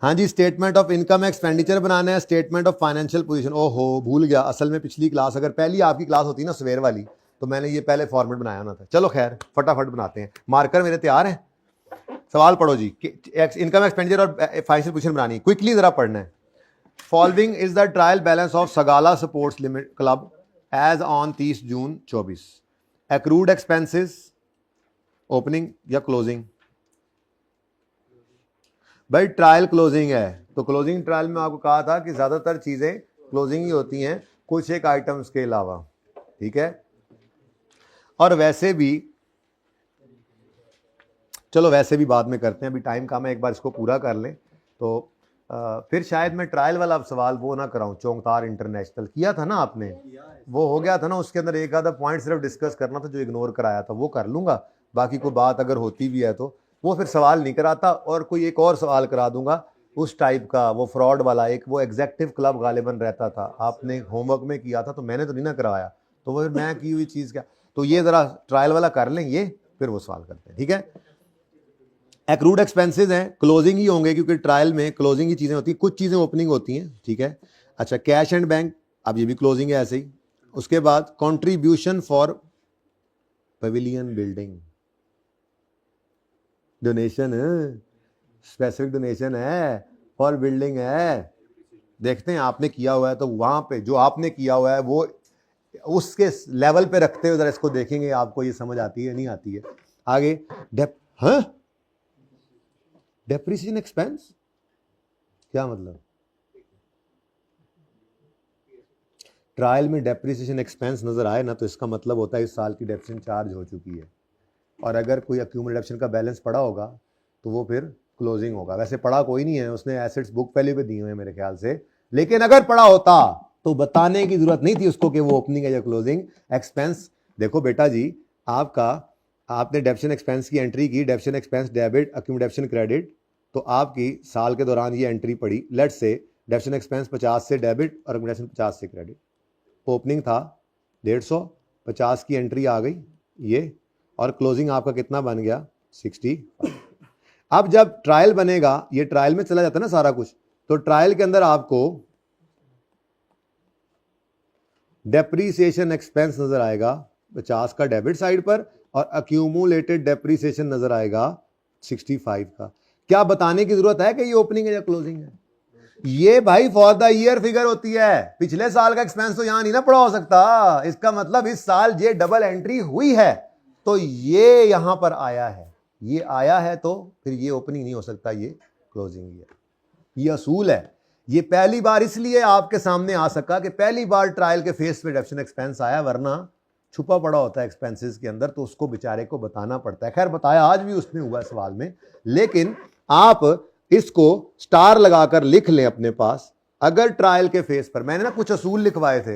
हाँ जी, स्टेटमेंट ऑफ इनकम एक्सपेंडिचर बनाना है, स्टेटमेंट ऑफ फाइनेंशियल पोजीशन। ओहो, भूल गया। असल में पिछली क्लास, अगर पहली आपकी क्लास होती ना सवेर वाली, तो मैंने ये पहले फॉर्मेट बनाया ना था। चलो खैर, फटाफट बनाते हैं। मार्कर मेरे तैयार हैं। सवाल पढ़ो जी। इनकम एक्सपेंडिचर और फाइनेंशियल पोजीशन बनानी, क्विकली जरा पढ़ना है। Following is the trial balance of Sagala sports limit club as on 30 June 24। Accrued expenses, opening या क्लोजिंग? भाई ट्रायल क्लोजिंग है, तो क्लोजिंग ट्रायल में आपको कहा था कि ज्यादातर चीजें क्लोजिंग ही होती हैं, कुछ एक आइटम्स के अलावा। ठीक है, और वैसे भी चलो वैसे भी बाद में करते हैं, अभी टाइम कम है। एक बार इसको पूरा कर लें तो फिर शायद मैं ट्रायल वाला सवाल वो ना कराऊं। चौंगतार इंटरनेशनल किया था ना आपने, वो हो गया था ना। उसके अंदर एक आधा पॉइंट सिर्फ डिस्कस करना था जो इग्नोर कराया था, वो कर लूंगा। बाकी कोई बात अगर होती भी है तो वो फिर सवाल नहीं कराता, और कोई एक और सवाल करा दूंगा उस टाइप का, वो फ्रॉड वाला। एक वो एग्जेक्टिव क्लब गालिबन रहता था, आपने होमवर्क में किया था, तो मैंने तो नहीं ना करवाया, तो वो मैं की हुई चीज़ क्या। तो ये ज़रा ट्रायल वाला कर लें, ये फिर वो सवाल करते हैं। ठीक है, एक्रूड एक्सपेंसेस हैं, क्लोजिंग ही होंगे, क्योंकि ट्रायल में क्लोजिंग ही चीज़ें होती हैं, कुछ चीज़ें ओपनिंग होती हैं। ठीक है, अच्छा, कैश एंड बैंक, अब ये भी क्लोजिंग है ऐसे ही। उसके बाद contribution for pavilion building, donation, specific donation है, फॉर बिल्डिंग है। देखते हैं आपने किया हुआ है तो वहां पे जो आपने किया हुआ है वो उसके लेवल पे रखते हुए जरा इसको देखेंगे, आपको ये समझ आती है नहीं आती है। आगे डेप्रिसिएशन एक्सपेंस क्या मतलब? ट्रायल में डेप्रिसिएशन एक्सपेंस नजर आए ना तो इसका मतलब होता है इस साल की डेप्रिसिएशन चार्ज हो चुकी है, और अगर कोई अक्यूमुलेटेड डेप्रिसिएशन का बैलेंस पड़ा होगा तो वो फिर क्लोजिंग होगा। वैसे पड़ा कोई नहीं है, उसने एसेट्स बुक वैल्यू पे दिए हुए हैं मेरे ख्याल से, लेकिन अगर पड़ा होता तो बताने की जरूरत नहीं थी उसको कि वो ओपनिंग है या क्लोजिंग एक्सपेंस। देखो बेटा जी, आपने डेप्रिसिएशन एक्सपेंस की एंट्री की, depreciation expense debit, accumulation credit, तो आपकी साल के दौरान ये एंट्री पड़ी। लेट्स से डेप्रिसिएशन एक्सपेंस 50 से डेबिट और अक्यूमुलेशन 50 से क्रेडिट। ओपनिंग था 150, 50 की एंट्री आ गई ये, और क्लोजिंग आपका कितना बन गया 60। अब जब ट्रायल बनेगा, ये ट्रायल में चला जाता है ना सारा कुछ, तो ट्रायल के अंदर आपको डेप्रीसिएशन एक्सपेंस नजर आएगा 50 का डेबिट साइड पर, और अक्यूमुलेटेड डेप्रीसिएशन नजर आएगा 65 का। क्या बताने की जरूरत है कि ये ओपनिंग है या क्लोजिंग है? ये भाई फॉर द ईयर फिगर होती है, पिछले साल का एक्सपेंस तो यहां नहीं ना पड़ा हो सकता। इसका मतलब इस साल ये डबल एंट्री हुई है तो ये यहां पर आया है, ये आया है तो फिर ये ओपनिंग नहीं हो सकता, ये क्लोजिंग है। ये असूल है। ये पहली बार इसलिए आपके सामने आ सका कि पहली बार ट्रायल के फेस पे डेप्रिसिएशन एक्सपेंस आया, वरना छुपा पड़ा होता है एक्सपेंसेस के अंदर तो उसको बेचारे को बताना पड़ता है। खैर बताया आज भी उसने हुआ सवाल में, लेकिन आप इसको स्टार लगाकर लिख लें अपने पास। अगर ट्रायल के फेस पर, मैंने ना कुछ असूल लिखवाए थे,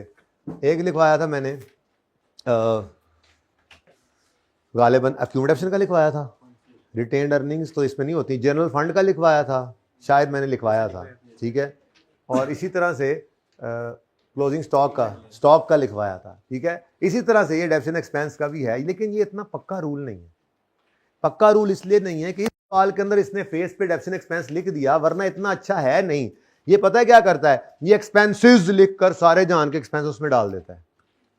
एक लिखवाया था मैंने गालिबन अक्यूमुलेशन का लिखवाया था, रिटेन्ड अर्निंग्स तो इसमें नहीं होती, जनरल फंड का लिखवाया था शायद मैंने लिखवाया था, ठीक है, और इसी तरह से क्लोजिंग स्टॉक का लिखवाया था, ठीक है। इसी तरह से ये डेप्रिसिएशन एक्सपेंस का भी है, लेकिन ये इतना पक्का रूल नहीं है। पक्का रूल इसलिए नहीं है कि इस साल के अंदर इसने फेस पे डेप्रिसिएशन एक्सपेंस लिख दिया, वरना इतना अच्छा है नहीं। ये पता है क्या करता है, ये एक्सपेंसेस लिखकर सारे जान के एक्सपेंस उसमें डाल देता है।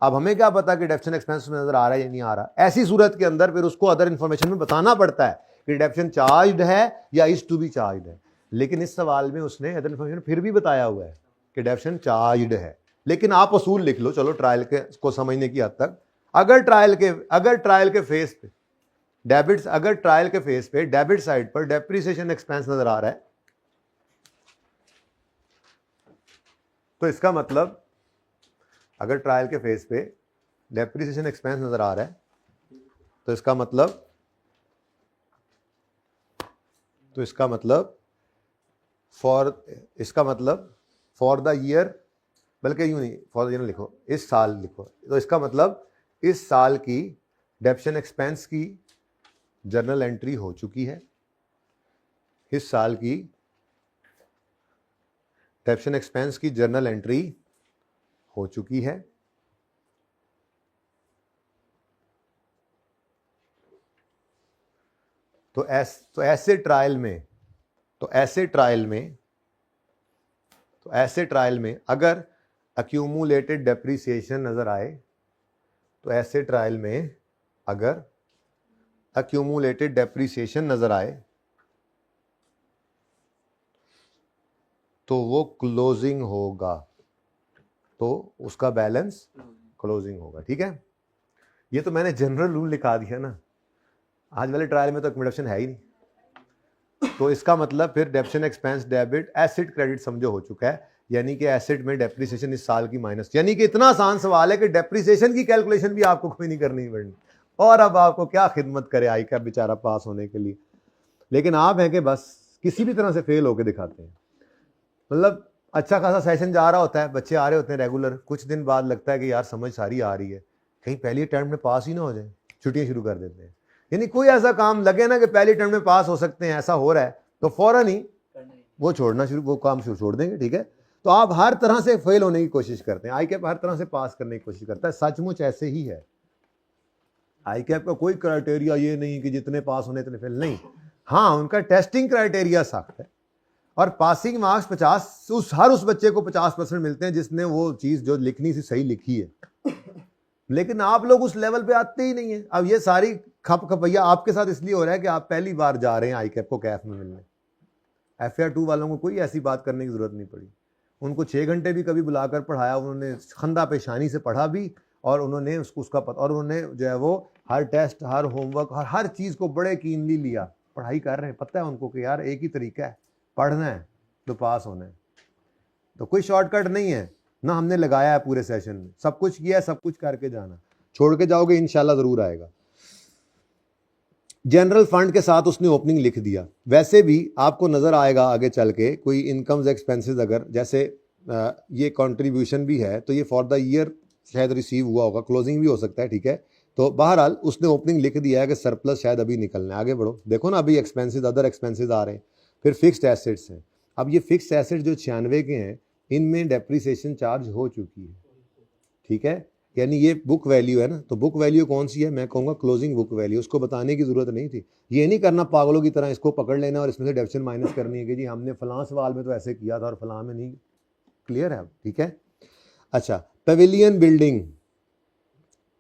अब हमें क्या पता कि डेप्रिसिएशन एक्सपेंस में नजर आ रहा है या नहीं आ रहा। ऐसी सूरत के अंदर फिर उसको अदर इंफॉर्मेशन में बताना पड़ता है कि डेप्रिसिएशन चार्ज्ड है या इज टू बी चार्ज्ड है। लेकिन इस सवाल में उसने अदर इंफॉर्मेशन फिर भी बताया हुआ है कि डेप्रिसिएशन चार्ज्ड है। लेकिन आप असूल लिख लो, चलो ट्रायल के को समझने की हद तक। अगर ट्रायल के फेस पे डेबिट, अगर ट्रायल के फेस पे डेबिट साइड पर डेप्रिसिएशन एक्सपेंस नजर आ रहा है तो इसका मतलब, अगर ट्रायल के फेस पे डेप्रिसिएशन एक्सपेंस नजर आ रहा है तो इसका मतलब फॉर द ईयर, बल्कि यूं नहीं, फॉर द ईयर लिखो, इस साल लिखो, तो इसका मतलब इस साल की डेप्रिसिएशन एक्सपेंस की जर्नल एंट्री हो चुकी है। इस साल की डेप्रिसिएशन एक्सपेंस की जर्नल एंट्री हो चुकी है। तो ऐसे ट्रायल में अगर अक्यूमुलेटेड डेप्रिसिएशन नजर आए, तो ऐसे ट्रायल में अगर अक्यूमुलेटेड डेप्रिसिएशन नजर आए तो वो क्लोजिंग होगा, तो उसका बैलेंस क्लोजिंग होगा, ठीक है। ये तो मैंने जनरल रूल लिखा दिया ना, आज वाले ट्रायल में तो अक्यूमुलेशन है ही नहीं, तो इसका मतलब फिर depreciation expense debit asset credit समझो हो चुका है, यानी कि एसेट में डेप्रिसिएशन इस साल की माइनस, यानी कि इतना आसान सवाल है कि डेप्रिसिएशन की कैलकुलेशन भी आपको कोई नहीं करनी पड़नी, और अब आपको क्या खिदमत करे आई का बेचारा पास होने के लिए। लेकिन आप हैं कि बस किसी भी तरह से फेल होकर दिखाते हैं। मतलब अच्छा खासा सेशन जा रहा होता है, बच्चे आ रहे होते हैं रेगुलर, कुछ दिन बाद लगता है कि यार समझ सारी आ रही है, कहीं पहली अटेम्प्ट में पास ही ना हो जाए, छुट्टियां शुरू कर देते हैं। यानी कोई ऐसा काम लगे ना कि पहली अटेम्प्ट में पास हो सकते हैं, ऐसा हो रहा है, तो फौरन ही वो काम छोड़ देंगे, ठीक है। तो आप हर तरह से फेल होने की कोशिश करते हैं, आई कैप हर तरह से पास करने की कोशिश करता है, सचमुच ऐसे ही है। आई कैप का कोई क्राइटेरिया ये नहीं कि जितने पास होने इतने फेल, नहीं। हाँ, उनका टेस्टिंग क्राइटेरिया सख्त है, और पासिंग मार्क्स 50, हर उस बच्चे को 50% मिलते हैं जिसने वो चीज जो लिखनी थी सही लिखी है। लेकिन आप लोग उस लेवल पे आते ही नहीं है। अब ये सारी खपैया आपके साथ इसलिए हो रहा है कि आप पहली बार जा रहे हैं आई कैप को कैफ में मिलने। FAR 2 वालों को कोई ऐसी बात करने की जरूरत नहीं पड़ी। उनको 6 घंटे भी कभी बुलाकर पढ़ाया, उन्होंने खंदा पेशानी से पढ़ा भी, और उन्होंने उसका पता, और उन्होंने जो है वो हर टेस्ट, हर होमवर्क, हर चीज़ को बड़े कीनली लिया। पढ़ाई कर रहे हैं, पता है उनको कि यार एक ही तरीका है, पढ़ना है तो पास होना है। तो कोई शॉर्टकट नहीं है ना, हमने लगाया है पूरे सेशन में, सब कुछ किया है, सब कुछ करके जाना। छोड़ के जाओगे इंशाल्लाह ज़रूर आएगा। जनरल फंड के साथ उसने ओपनिंग लिख दिया। वैसे भी आपको नज़र आएगा आगे चल के कोई इनकम्स एक्सपेंसेस, अगर जैसे ये कंट्रीब्यूशन भी है तो ये फॉर द ईयर शायद रिसीव हुआ होगा, क्लोजिंग भी हो सकता है, ठीक है। तो बहरहाल उसने ओपनिंग लिख दिया है कि सरप्लस शायद अभी निकलना है। आगे बढ़ो, देखो ना अभी एक्सपेंसेस, अदर एक्सपेंसेस आ रहे हैं, फिर फिक्स्ड एसेट्स हैं। अब ये फिक्स्ड एसेट्स जो 96 के हैं, इनमें डेप्रिसिएशन चार्ज हो चुकी है, ठीक है। यानी ये बुक वैल्यू है ना, तो बुक वैल्यू कौन सी है, मैं कहूँगा क्लोजिंग बुक वैल्यू। उसको बताने की जरूरत नहीं थी। ये नहीं करना पागलों की तरह, इसको पकड़ लेना और इसमें से डेप्शन माइनस करनी है कि जी हमने फलां सवाल में तो ऐसे किया था और फलां में नहीं। क्लियर है अब, ठीक है। अच्छा, पेविलियन बिल्डिंग,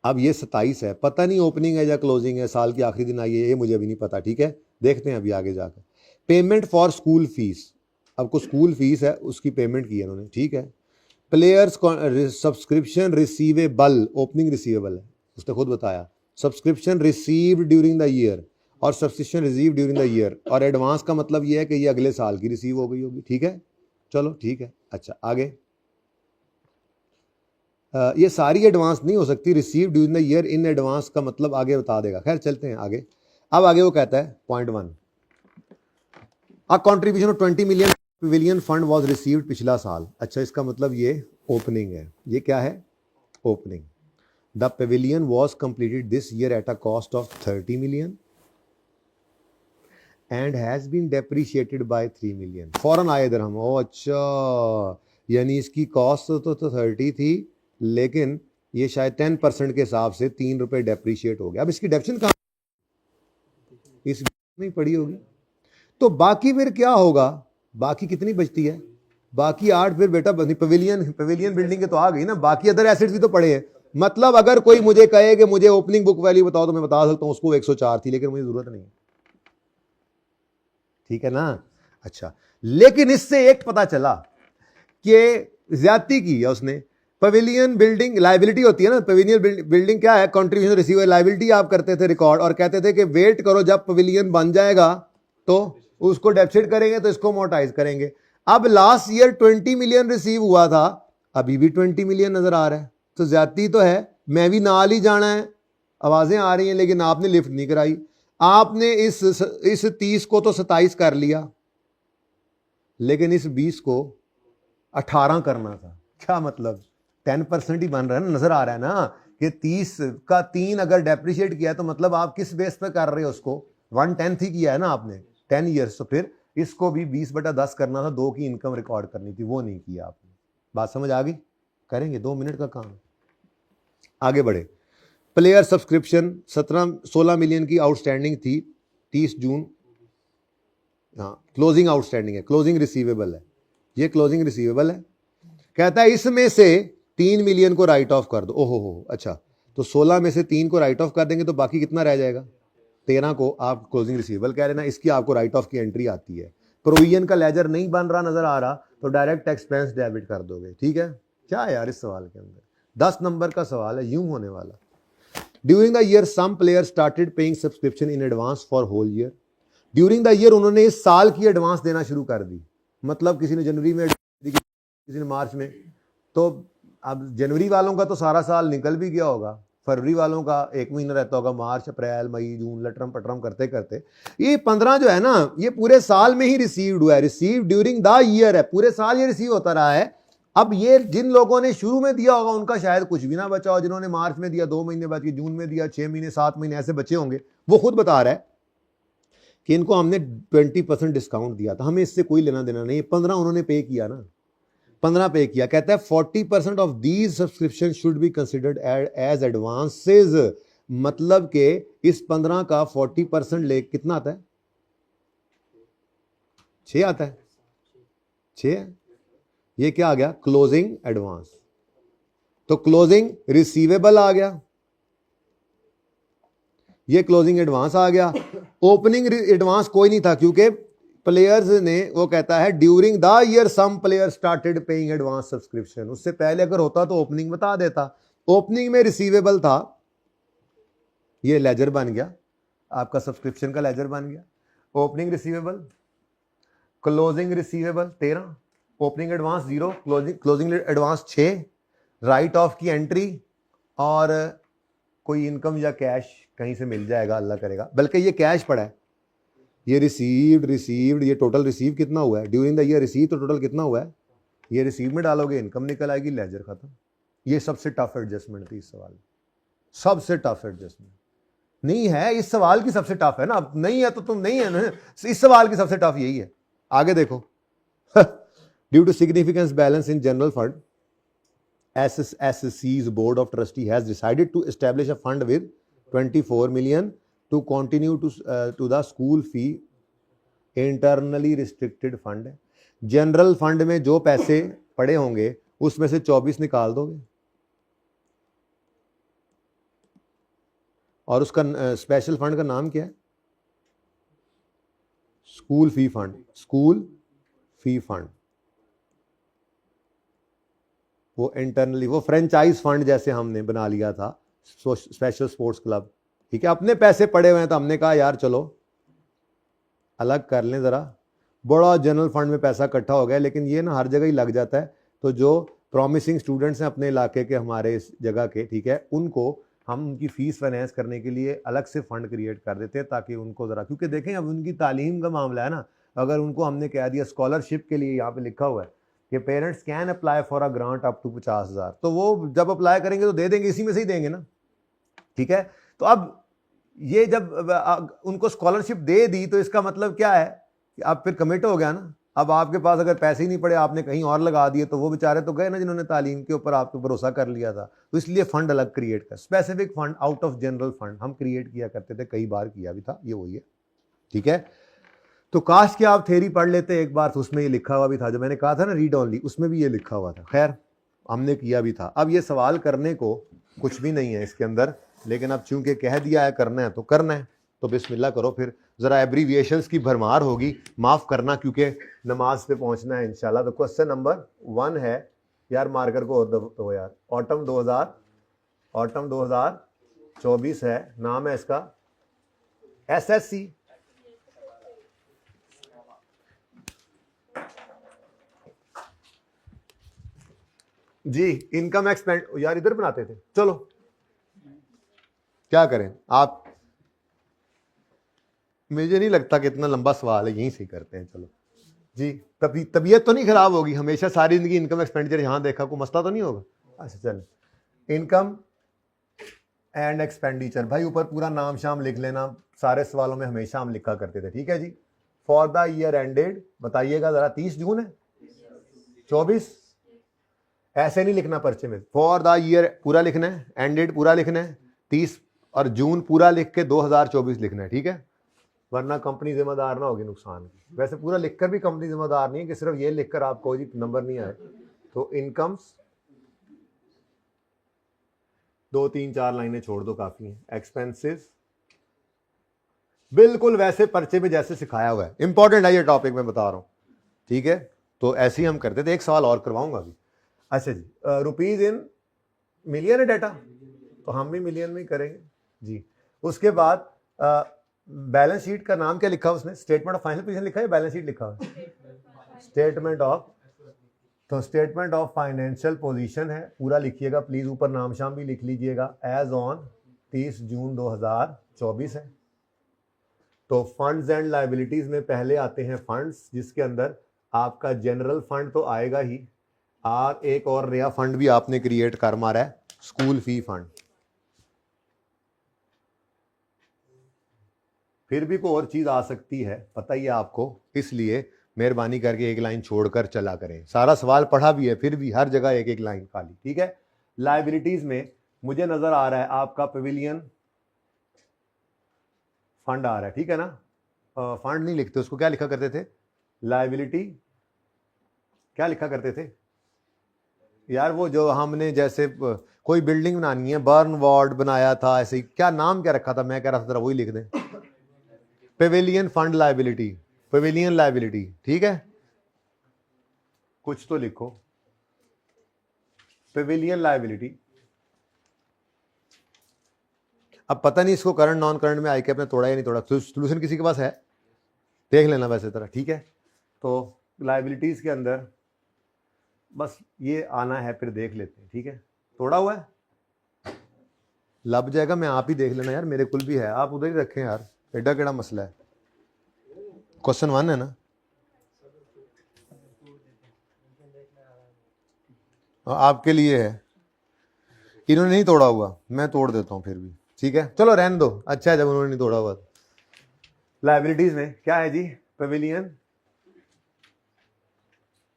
अब ये 27 है, पता नहीं ओपनिंग है या क्लोजिंग है, साल की आखिरी दिन आई है, ये मुझे अभी नहीं पता, ठीक है। देखते हैं अभी आगे जाकर। पेमेंट फॉर स्कूल फीस, अब को स्कूल फीस है उसकी पेमेंट की है उन्होंने, ठीक है। Players subscription receivable, opening receivable है, उसने खुद बताया। Subscription received during the year और subscription receive during the year, और एडवांस का मतलब ये है कि ये अगले साल की रिसीव हो गई होगी, ठीक है। चलो ठीक है। अच्छा आगे, ये सारी एडवांस नहीं हो सकती। Receive during the year in advance का मतलब आगे बता देगा। खैर चलते हैं आगे। अब आगे वो कहता है point 1, a contribution of 20 million Pavilion fund was received पिछला साल। अच्छा, इसका मतलब ये ओपनिंग है। ये क्या है, opening. The pavilion was completed this year at a cost of 30 million and has been depreciated by 3 million. फौरन आए इधर हम, ओ अच्छा, यानी इसकी कॉस्ट तो 30 थी, लेकिन ये शायद 10% के हिसाब से 3 रुपए डेप्रिशिएट हो गया। अब इसकी डेप्शन कहाँ, इस नहीं पड़ी होगी। तो बाकी फिर क्या होगा, बाकी कितनी बचती है, बाकी 8 फिर बेटा पेविलियन बिल्डिंग के तो आ गई ना, बाकी अदर एसेट्स भी तो पड़े हैं। मतलब अगर कोई मुझे कहे कि मुझे ओपनिंग बुक वैल्यू बताओ तो मैं बता सकता हूं उसको 104 थी, लेकिन मुझे जरूरत नहीं है, ठीक है ना। अच्छा, लेकिन इससे एक पता चला कि ज्यादती की है उसने। पवेलियन बिल्डिंग लाइबिलिटी होती है ना, पवेलियन बिल्डिंग क्या है, कंट्रीब्यूशन रिसीवर लाइबिलिटी आप करते थे रिकॉर्ड, और कहते थे कि वेट करो जब पवेलियन बन जाएगा तो उसको डेप्सिट करेंगे, तो इसको मोटाइज करेंगे। अब लास्ट ईयर 20 मिलियन रिसीव हुआ था, अभी भी 20 मिलियन नजर आ रहा है, तो ज्यादती तो है। मैं भी नाल ही जाना है, आवाजें आ रही हैं, लेकिन आपने लिफ्ट नहीं कराई। आपने इस 30 को तो 27 कर लिया, लेकिन इस 20 को 18 करना था। क्या मतलब, 10% ही बन रहा है ना, नजर आ रहा है ना कि 30 का 3 अगर डेप्रिशिएट किया तो मतलब आप किस बेस पे कर रहे हो उसको, 1/10 ही किया है ना आपने 10 ईयर्स, तो फिर इसको भी 20/10 करना था, 2 की इनकम रिकॉर्ड करनी थी, वो नहीं किया आपने। बात समझ आ गई, करेंगे 2 मिनट का काम। आगे बढ़े। प्लेयर सब्सक्रिप्शन 16 मिलियन की आउटस्टैंडिंग थी 30 जून, हाँ क्लोजिंग आउटस्टैंडिंग है, क्लोजिंग रिसीवेबल है, ये क्लोजिंग रिसीवेबल है। कहता है इसमें से 3 मिलियन को राइट ऑफ कर दो। ओहो हो, अच्छा, तो 16 में से 3 को राइट ऑफ कर देंगे तो बाकी कितना रह जाएगा, 13 को आप क्लोजिंग रिसीवेबल कह रहे ना, इसकी आपको राइट ऑफ की एंट्री आती है। प्रोविजन का लेजर नहीं बन रहा, नजर आ रहा, तो डायरेक्ट एक्सपेंस डेबिट कर दोगे, ठीक है। क्या है यार इस सवाल के अंदर, 10 नंबर का सवाल है, यूं होने वाला। During the year some player started paying subscription in advance for whole year. During the year उन्होंने इस साल की एडवांस देना शुरू कर दी, मतलब किसी ने जनवरी में, किसी ने मार्च में। तो अब जनवरी वालों का तो सारा साल निकल भी गया होगा, फरवरी वालों का 1 महीना रहता होगा, मार्च अप्रैल मई जून लटरम पटरम करते करते ये 15 जो है ना, ये पूरे साल में ही रिसीव्ड हुआ है, रिसीव ड्यूरिंग द ईयर है, पूरे साल ये रिसीव होता रहा है। अब ये जिन लोगों ने शुरू में दिया होगा उनका शायद कुछ भी ना बचा हो, जिन्होंने मार्च में दिया 2 महीने बाद, जून में दिया 6 महीने 7 महीने ऐसे बचे होंगे। वो खुद बता रहा है कि इनको हमने 20% डिस्काउंट दिया था, हमें इससे कोई लेना देना नहीं, 15 उन्होंने पे किया ना, 15 पे किया। कहता है 40% of these subscription should be considered as advances, मतलब के इस 15 का 40% ले कितना आता है, 6 आता है, 6। ये क्या आ गया, क्लोजिंग एडवांस। तो क्लोजिंग रिसीवेबल आ गया, ये क्लोजिंग एडवांस आ गया। ओपनिंग एडवांस कोई नहीं था क्योंकि प्लेयर्स ने, वो कहता है during the year some player started paying advance subscription, उससे पहले अगर होता तो ओपनिंग बता देता। ओपनिंग में रिसीवेबल था, ये लेजर बन गया, आपका सब्सक्रिप्शन का लेजर बन गया। Opening receivable, closing receivable 13, opening advance 0, closing advance 6, right of की एंट्री, और कोई इनकम या कैश कहीं से मिल जाएगा, अल्लाह करेगा। बल्कि ये कैश पड़ा है, ये रिसीव्ड, ये टोटल रिसीव कितना हुआ है ड्यूरिंग द ईयर रिसीव, तो टोटल कितना हुआ है, ये रिसीव में डालोगे इनकम निकल आएगी, लेजर खत्म। ये सबसे टफ एडजस्टमेंट थी इस सवाल में, सबसे टफ एडजस्टमेंट नहीं है, इस सवाल की सबसे टफ है ना, अब नहीं है तो तुम नहीं है ना, इस सवाल की सबसे टफ यही है। आगे देखो, due to significance balance in general fund, SSC's board of trustee has decided to establish a fund with 24 million to continue to the school fee internally restricted fund है। जनरल फंड में जो पैसे पड़े होंगे उसमें से 24 निकाल दोगे, और उसका स्पेशल फंड का नाम क्या है, school fee fund, school fee fund. वो इंटरनली, वो फ्रेंचाइज फंड जैसे हमने बना लिया था, स्पेशल स्पोर्ट्स क्लब, ठीक है, अपने पैसे पड़े हुए हैं तो हमने कहा यार चलो अलग कर लें ज़रा, बड़ा जनरल फंड में पैसा इकट्ठा हो गया, लेकिन ये ना हर जगह ही लग जाता है। तो जो प्रॉमिसिंग स्टूडेंट्स हैं अपने इलाके के, हमारे इस जगह के, ठीक है, उनको हम उनकी फ़ीस फाइनेंस करने के लिए अलग से फ़ंड क्रिएट कर देते हैं, ताकि उनको ज़रा, क्योंकि देखें अब उनकी तालीम का मामला है ना, अगर उनको हमने कह दिया स्कॉलरशिप के लिए, यहाँ पे लिखा हुआ है कि parents can apply for a grant up to 50,000, तो वो जब अप्लाई करेंगे तो दे देंगे, इसी में से ही देंगे ना, ठीक है। तो अब ये जब उनको स्कॉलरशिप दे दी तो इसका मतलब क्या है कि अब फिर कमिट हो गया ना, अब आपके पास अगर पैसे ही नहीं पड़े, आपने कहीं और लगा दिए, तो वो बेचारे तो गए ना जिन्होंने तालीम के ऊपर आप पे भरोसा कर लिया था। तो इसलिए फंड अलग क्रिएट कर, specific fund out of general fund हम क्रिएट किया करते थे, कई बार किया भी था, ये वही है, ठीक है। तो काश कि आप थ्योरी पढ़ लेते एक बार, तो उसमें ये लिखा हुआ भी था, जो मैंने कहा था ना रीड ओनली, उसमें भी ये लिखा हुआ था, खैर हमने किया भी था। अब ये सवाल करने को कुछ भी नहीं है इसके अंदर, लेकिन अब चूंकि कह दिया है करना है तो करना है, तो बिस्मिल्लाह करो। फिर ज़रा एब्रीविएशंस की भरमार होगी, माफ़ करना, क्योंकि नमाज पे पहुंचना है इंशाल्लाह। तो क्वेश्चन नंबर 1 है, यार मार्कर को और दो यार, ऑटम 2024 है, नाम है इसका SSC। जी इनकम एक्सपेंड, यार इधर बनाते थे, चलो क्या करें आप, मुझे नहीं लगता कि इतना लंबा सवाल है, यहीं से करते हैं, चलो जी। तबीयत तो नहीं खराब होगी, हमेशा सारी जिंदगी इनकम एक्सपेंडिचर यहां देखा, कोई मसला तो नहीं होगा। अच्छा चल, इनकम एंड एक्सपेंडिचर, भाई ऊपर पूरा नाम शाम लिख लेना, सारे सवालों में हमेशा हम लिखा करते थे, ठीक है जी। फॉर द ईयर एंडेड, बताइएगा जरा, 30 जून है, 24, ऐसे नहीं लिखना पर्चे में, फॉर द ईयर पूरा लिखना है, एंडेड पूरा लिखना है, 30 और जून पूरा लिख के 2024 लिखना है, ठीक है, वरना कंपनी जिम्मेदार ना होगी नुकसान की। वैसे पूरा लिखकर भी कंपनी जिम्मेदार नहीं है कि सिर्फ ये लिखकर आपको जी नंबर नहीं आए। तो इनकम्स 2-3-4 लाइनें छोड़ दो, काफी हैं। एक्सपेंसेस बिल्कुल वैसे पर्चे में जैसे सिखाया हुआ है, इंपॉर्टेंट है ये टॉपिक मैं बता रहा हूं, ठीक है। तो ऐसे ही हम करते थे, एक सवाल और करवाऊंगा अभी। अच्छा जी, रुपीज इन मिलियन है डाटा, तो हम भी मिलियन में ही करेंगे जी। उसके बाद बैलेंस शीट का नाम क्या लिखा उसने, स्टेटमेंट ऑफ फाइनल पोजीशन लिखा है, बैलेंस शीट लिखा है, स्टेटमेंट ऑफ, तो स्टेटमेंट ऑफ फाइनेंशियल पोजीशन है, पूरा लिखिएगा प्लीज, ऊपर नाम शाम भी लिख लीजिएगा, एज ऑन 30 जून 2024 है। तो फंड्स एंड लायबिलिटीज में पहले आते हैं फंड्स, जिसके अंदर आपका जनरल फंड तो आएगा ही, और एक और नया फंड भी आपने क्रिएट कर मारा है, स्कूल फी फंड। फिर भी कोई और चीज आ सकती है, पता ही है आपको, इसलिए मेहरबानी करके एक लाइन छोड़कर चला करें। सारा सवाल पढ़ा भी है, फिर भी हर जगह एक एक लाइन खाली, ठीक है। लायबिलिटीज में मुझे नजर आ रहा है आपका पवेलियन फंड आ रहा है, ठीक है ना। फंड नहीं लिखते उसको, क्या लिखा करते थे, लायबिलिटी, क्या लिखा करते थे, यार वो जो हमने जैसे कोई बिल्डिंग बनानी है, बर्न वार्ड बनाया था, ऐसे ही क्या नाम क्या रखा था, मैं कह रहा था जरा वही लिख दें, Pavilion fund liability, Pavilion liability, ठीक है, कुछ तो लिखो, पेविलियन लायबिलिटी। अब पता नहीं इसको करंट नॉन करंट में आईकैप ने तोड़ा या नहीं तोड़ा, सोल्यूशन किसी के पास है, देख लेना वैसे तरह, ठीक है। तो लायबिलिटीज के अंदर बस ये आना है, फिर देख लेते हैं, ठीक है। तोड़ा हुआ है, लब जाएगा, मैं आप ही देख लेना यार, मेरे कुल भी है, आप उधर ही रखें यार, एडा केड़ा मसला है। क्वेश्चन 1 है ना, आपके लिए है, इन्होंने नहीं तोड़ा हुआ, मैं तोड़ देता हूं फिर भी, ठीक है, चलो रहने दो, अच्छा है जब उन्होंने नहीं तोड़ा हुआ। लायबिलिटीज में क्या है जी, पेविलियन,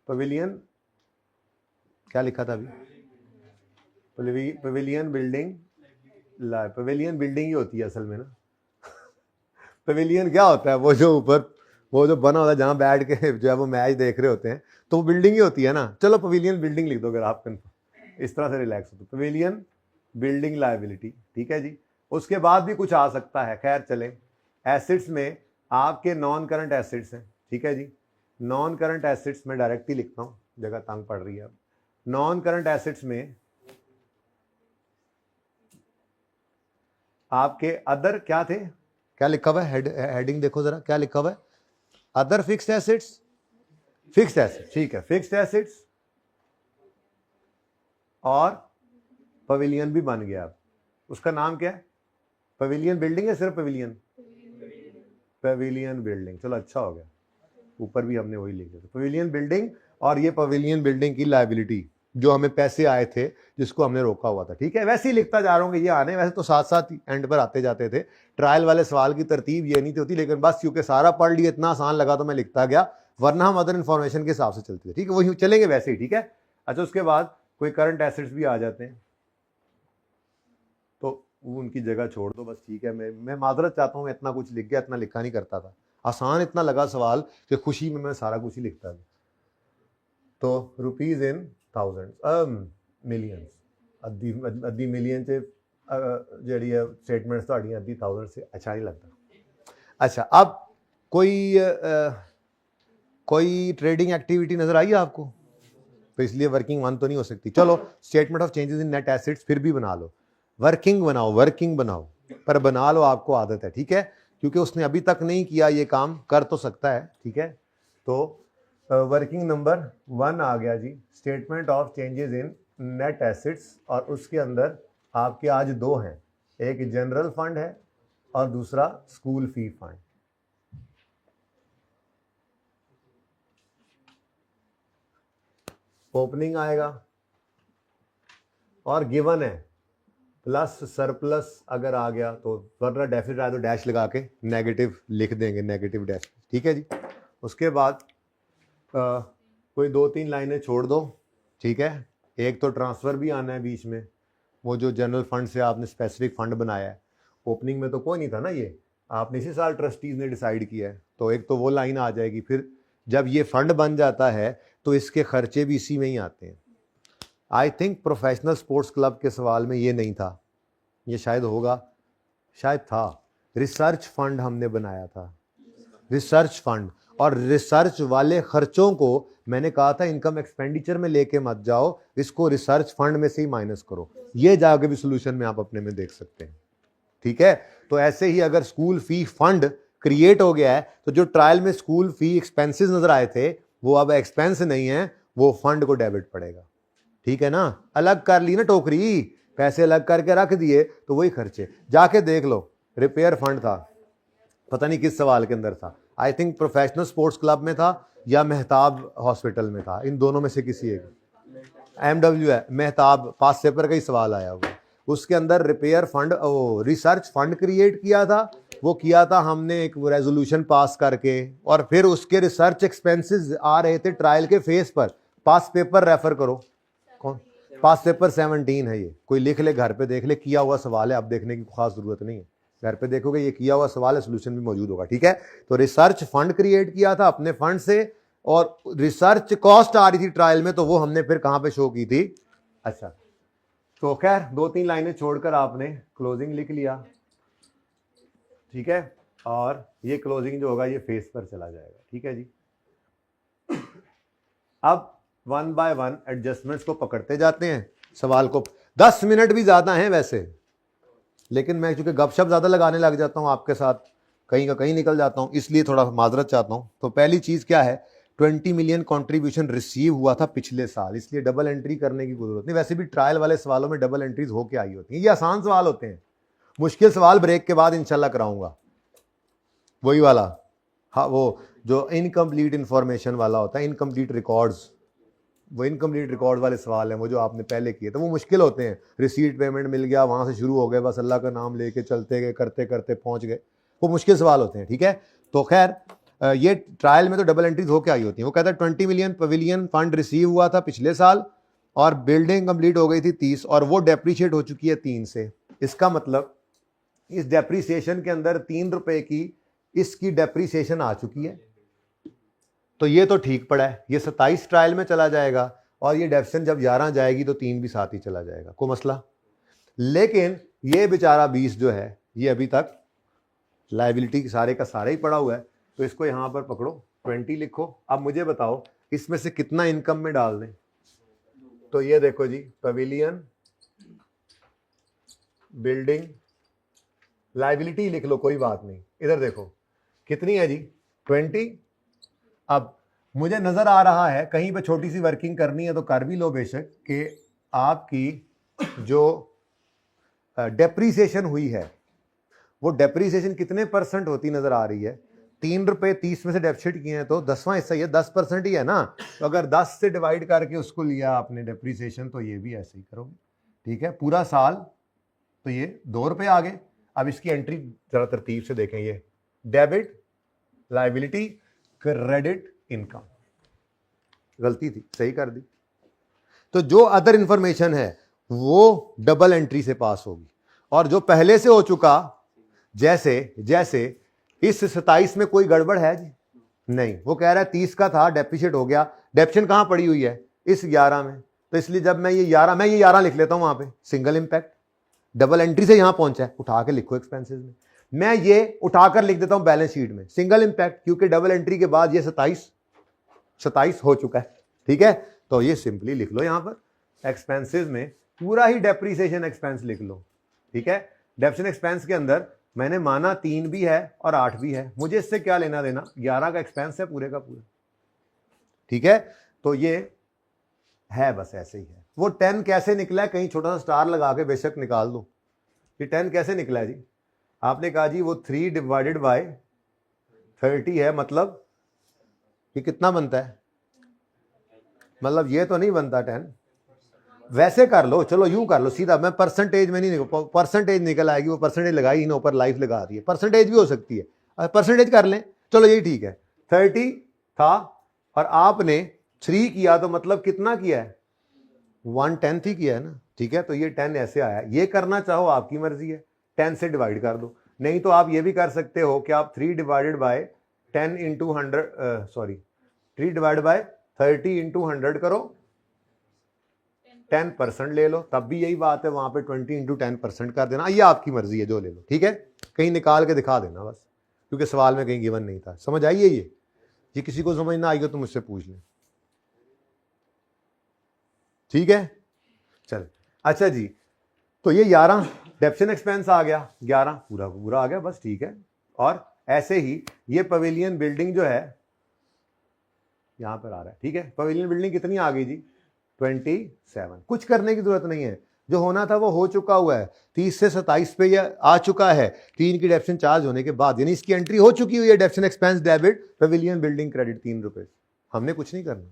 पेविलियन क्या लिखा था अभी, पेविलियन बिल्डिंग, पेविलियन बिल्डिंग ही होती है असल में ना। पेविलियन क्या होता है, वो जो ऊपर वो जो बना होता है जहां बैठ के जो है वो मैच देख रहे होते हैं, तो वो बिल्डिंग ही होती है ना। चलो पेविलियन बिल्डिंग लिख दो अगर आप इस तरह से रिलैक्स हो तो, पेविलियन बिल्डिंग लायबिलिटी, ठीक है जी। उसके बाद भी कुछ आ सकता है, खैर चलें। एसेट्स में आपके नॉन करंट एसेट्स हैं, ठीक है जी, नॉन करंट एसेट्स में डायरेक्ट ही लिखता हूं, जगह तंग पड़ रही है। अब नॉन करंट एसेट्स में आपके अदर क्या थे, क्या लिखा हुआ है, हेडिंग देखो जरा, क्या लिखा हुआ है, other fixed assets, fixed assets, ठीक है, फिक्स्ड एसेट्स और पवेलियन भी बन गया। अब उसका नाम क्या है, पवेलियन बिल्डिंग है, सिर्फ पवेलियन, पवेलियन बिल्डिंग, चलो अच्छा हो गया, ऊपर भी हमने वही लिख दिया, पवेलियन बिल्डिंग। और ये पवेलियन बिल्डिंग की लायबिलिटी जो हमें पैसे आए थे जिसको हमने रोका हुआ था, ठीक है। वैसे ही लिखता जा रहा हूँ कि ये आने, वैसे तो साथ साथ एंड पर आते जाते थे, ट्रायल वाले सवाल की तरतीब ये नहीं होती, लेकिन बस क्योंकि सारा पढ़ लिया, इतना आसान लगा तो मैं लिखता गया, वरना हम अदर इन्फॉर्मेशन के हिसाब से चलते थे, ठीक है, वही चलेंगे वैसे ही, ठीक है। अच्छा, उसके बाद कोई करंट एसेट्स भी आ जाते हैं तो उनकी जगह छोड़ दो बस, ठीक है। मैं माजरत चाहता हूँ, मैं इतना कुछ लिख गया, इतना लिखा नहीं करता था, आसान इतना लगा सवाल कि खुशी में मैं सारा कुछ ही लिखता था। तो रुपीज इन थाउजेंड, मिलियंस, अद्धी मिलियन से जी है स्टेटमेंट्स तो अद्धी थाउजेंड से अच्छा नहीं लगता। अच्छा, अब कोई ट्रेडिंग एक्टिविटी नजर आई आपको, तो इसलिए वर्किंग 1 तो नहीं हो सकती। चलो, statement of changes in net assets फिर भी बना लो, वर्किंग बनाओ, पर बना लो, आपको आदत है, ठीक है, क्योंकि उसने अभी तक नहीं किया ये काम, कर तो सकता है, ठीक है। तो वर्किंग नंबर 1 आ गया जी, statement of changes in net assets, और उसके अंदर आपके आज 2 हैं, एक जनरल फंड है और दूसरा स्कूल फी फंड। ओपनिंग आएगा और गिवन है प्लस सरप्लस अगर आ गया तो, वरना डेफिसिट आया तो डैश लगा के नेगेटिव लिख देंगे, नेगेटिव डैश, ठीक है जी। उसके बाद कोई 2-3 लाइनें छोड़ दो, ठीक है। एक तो ट्रांसफ़र भी आना है बीच में, वो जो जनरल फंड से आपने स्पेसिफिक फंड बनाया है, ओपनिंग में तो कोई नहीं था ना, ये आपने इसी साल ट्रस्टीज़ ने डिसाइड किया है, तो एक तो वो लाइन आ जाएगी। फिर जब ये फंड बन जाता है तो इसके खर्चे भी इसी में ही आते हैं। I think professional sports club के सवाल में ये नहीं था, ये शायद होगा, शायद था। रिसर्च फंड हमने बनाया था, रिसर्च फंड, और रिसर्च वाले खर्चों को मैंने कहा था इनकम एक्सपेंडिचर में लेके मत जाओ, इसको रिसर्च फंड में से ही माइनस करो। ये जाके भी सोल्यूशन में आप अपने में देख सकते हैं, ठीक है। तो ऐसे ही अगर स्कूल फी फंड क्रिएट हो गया है तो जो ट्रायल में स्कूल फी एक्सपेंसेस नजर आए थे वो अब एक्सपेंस नहीं है, वो फंड को डेबिट पड़ेगा, ठीक है ना। अलग कर ली ना टोकरी, पैसे अलग करके रख दिए तो वही खर्चे। जाके देख लो, रिपेयर फंड था, पता नहीं किस सवाल के अंदर था, I think professional sports club में था या मेहताब हॉस्पिटल में था, इन दोनों में से किसी एक, MW है, मेहताब पास पेपर का ही सवाल आया हुआ, उसके अंदर repair fund, research fund create किया था, वो किया था हमने एक रेजोल्यूशन पास करके, और फिर उसके रिसर्च एक्सपेंसेस आ रहे थे ट्रायल के फेस पर। पास पेपर रेफर करो, कौन पास पेपर 17 है, ये कोई लिख ले, घर पे देख ले, किया हुआ सवाल है, अब देखने की खास जरूरत नहीं है, घर पे देखोगे ये किया हुआ सवाल है, सोल्यूशन भी मौजूद होगा, ठीक है। तो रिसर्च फंड क्रिएट किया था अपने फंड से, और रिसर्च कॉस्ट आ रही थी ट्रायल में, तो वो हमने फिर कहां पे शो की थी, अच्छा, तो खैर 2-3 लाइनें छोड़कर आपने क्लोजिंग लिख लिया, ठीक है, और ये क्लोजिंग जो होगा ये फेस पर चला जाएगा, ठीक है जी। अब 1 बाय 1 एडजस्टमेंट्स को पकड़ते जाते हैं, सवाल को 10 मिनट भी ज्यादा हैं वैसे, लेकिन मैं चूंकि गपशप ज्यादा लगाने लग जाता हूं आपके साथ, कहीं का कहीं निकल जाता हूं, इसलिए थोड़ा माजरत चाहता हूं। तो पहली चीज क्या है, 20 मिलियन कंट्रीब्यूशन रिसीव हुआ था पिछले साल, इसलिए डबल एंट्री करने की जरूरत नहीं। वैसे भी ट्रायल वाले सवालों में डबल एंट्रीज होके आई होती हैं, ये आसान सवाल होते हैं, मुश्किल सवाल ब्रेक के बाद इंशाल्लाह कराऊंगा, वही वाला, हाँ वो जो इनकम्प्लीट इंफॉर्मेशन वाला होता है, इनकम्प्लीट रिकॉर्ड्स, वो इनकम्प्लीट रिकॉर्ड वाले सवाल हैं, वो जो आपने पहले किए तो वो मुश्किल होते हैं। रिसीट पेमेंट मिल गया, वहां से शुरू हो गए, बस अल्लाह का नाम लेके चलते गए, करते करते पहुंच गए, वो मुश्किल सवाल होते हैं, ठीक है। तो खैर ये ट्रायल में तो डबल एंट्रीज होके आई होती हैं। वो कहता है 20 मिलियन पवेलियन फंड रिसीव हुआ था पिछले साल और बिल्डिंग कंप्लीट हो गई थी 30 और वो डेप्रीशिएट हो चुकी है 3 से। इसका मतलब इस डेप्रीसिएशन के अंदर 3 रुपए की इसकी डेप्रीसिएशन आ चुकी है, तो ये तो ठीक पड़ा है, ये 27 ट्रायल में चला जाएगा और ये डेप्शन जब 11 जाएगी तो 3 भी साथ ही चला जाएगा, कोई मसला। लेकिन ये बेचारा 20 जो है ये अभी तक लायबिलिटी सारे का सारा ही पड़ा हुआ है, तो इसको यहां पर पकड़ो, 20 लिखो। अब मुझे बताओ इसमें से कितना इनकम में डाल दें, तो ये देखो जी, पवेलियन बिल्डिंग लायबिलिटी लिख लो, कोई बात नहीं। इधर देखो कितनी है जी, 20। अब मुझे नजर आ रहा है कहीं पे छोटी सी वर्किंग करनी है तो कर भी लो बेशक, कि आपकी जो डेप्रीसिएशन हुई है वो डेप्रीसिएशन कितने परसेंट होती नजर आ रही है। 3 रुपए 30 में से डेप्सिट किए हैं तो 10वां हिस्सा ये 10% ही है ना, तो अगर 10 से डिवाइड करके उसको लिया आपने डेप्रीसिएशन, तो ये भी ऐसे ही करोगे, ठीक है। पूरा साल तो ये 2 रुपए आ गए। अब इसकी एंट्री जरा तरतीब से देखें, ये डेबिट लायबिलिटी क्रेडिट इनकम, गलती थी, सही कर दी। तो जो अदर इंफॉर्मेशन है वो डबल एंट्री से पास होगी, और जो पहले से हो चुका, जैसे जैसे इस 27 में कोई गड़बड़ है जी नहीं, वो कह रहा है 30 का था डेप्रिशिएट हो गया, डेप्शन कहां पड़ी हुई है इस 11 में, तो इसलिए जब मैं ये 11 लिख लेता हूं वहां पे, सिंगल इंपैक्ट डबल एंट्री से यहां पहुंचा है, उठा के लिखो एक्सपेंसेस में, मैं ये उठाकर लिख देता हूं बैलेंस शीट में सिंगल इंपैक्ट, क्योंकि डबल एंट्री के बाद ये 27 हो चुका है, ठीक है। तो ये सिंपली लिख लो यहां पर एक्सपेंसेस में पूरा ही डेप्रीसिएशन एक्सपेंस लिख लो, ठीक है। डेप्शन एक्सपेंस के अंदर मैंने माना 3 भी है और 8 भी है, मुझे इससे क्या लेना देना, 11 का एक्सपेंस है पूरे का पूरा, ठीक है। तो ये है, बस ऐसे ही है। वो 10 कैसे निकला है, कहीं छोटा सा स्टार लगा के बेशक निकाल दो, ये 10 कैसे निकला है जी। आपने कहा जी वो 3 डिवाइडेड बाय 30 है, मतलब ये कितना बनता है, मतलब ये तो नहीं बनता 10, वैसे कर लो, चलो यूं कर लो सीधा, मैं परसेंटेज में नहीं, परसेंटेज निकल आएगी, वो परसेंटेज लगाई ना ऊपर, लाइफ लगा दी है, परसेंटेज भी हो सकती है, परसेंटेज कर लें, चलो यही ठीक है। 30 था और आपने 3 किया, तो मतलब कितना किया है, 1/10 ही किया है ना, ठीक है। तो ये 10 ऐसे आया, ये करना चाहो आपकी मर्जी है, 10 से डिवाइड कर दो, नहीं तो आप ये भी कर सकते हो कि आप 3 divided by 10 into 100, sorry 3 divide by 30 into 100 करो, 10% ले लो, तब भी यही बात है, वहां पे 20 इंटू 10% कर देना, ये आपकी मर्जी है, जो ले लो, ठीक है। कहीं निकाल के दिखा देना बस, क्योंकि सवाल में कहीं गिवन नहीं था। समझ आई है ये किसी को समझ ना आई हो तो मुझसे पूछ लें, ठीक है। चल अच्छा जी, तो ये 11 डेप्शन एक्सपेंस आ गया, 11 पूरा पूरा आ गया, बस ठीक है। और ऐसे ही ये पवेलियन बिल्डिंग जो है यहां पर आ रहा है, ठीक है। पवेलियन बिल्डिंग कितनी आ गई जी, 27। कुछ करने की जरूरत नहीं है, जो होना था वो हो चुका हुआ है, 30 से 27 पे ये आ चुका है, 3 की डेप्शन चार्ज होने के बाद, यानी इसकी एंट्री हो चुकी हुई है, डेप्शन expense debit pavilion building credit 3 रुपए, हमने कुछ नहीं करना,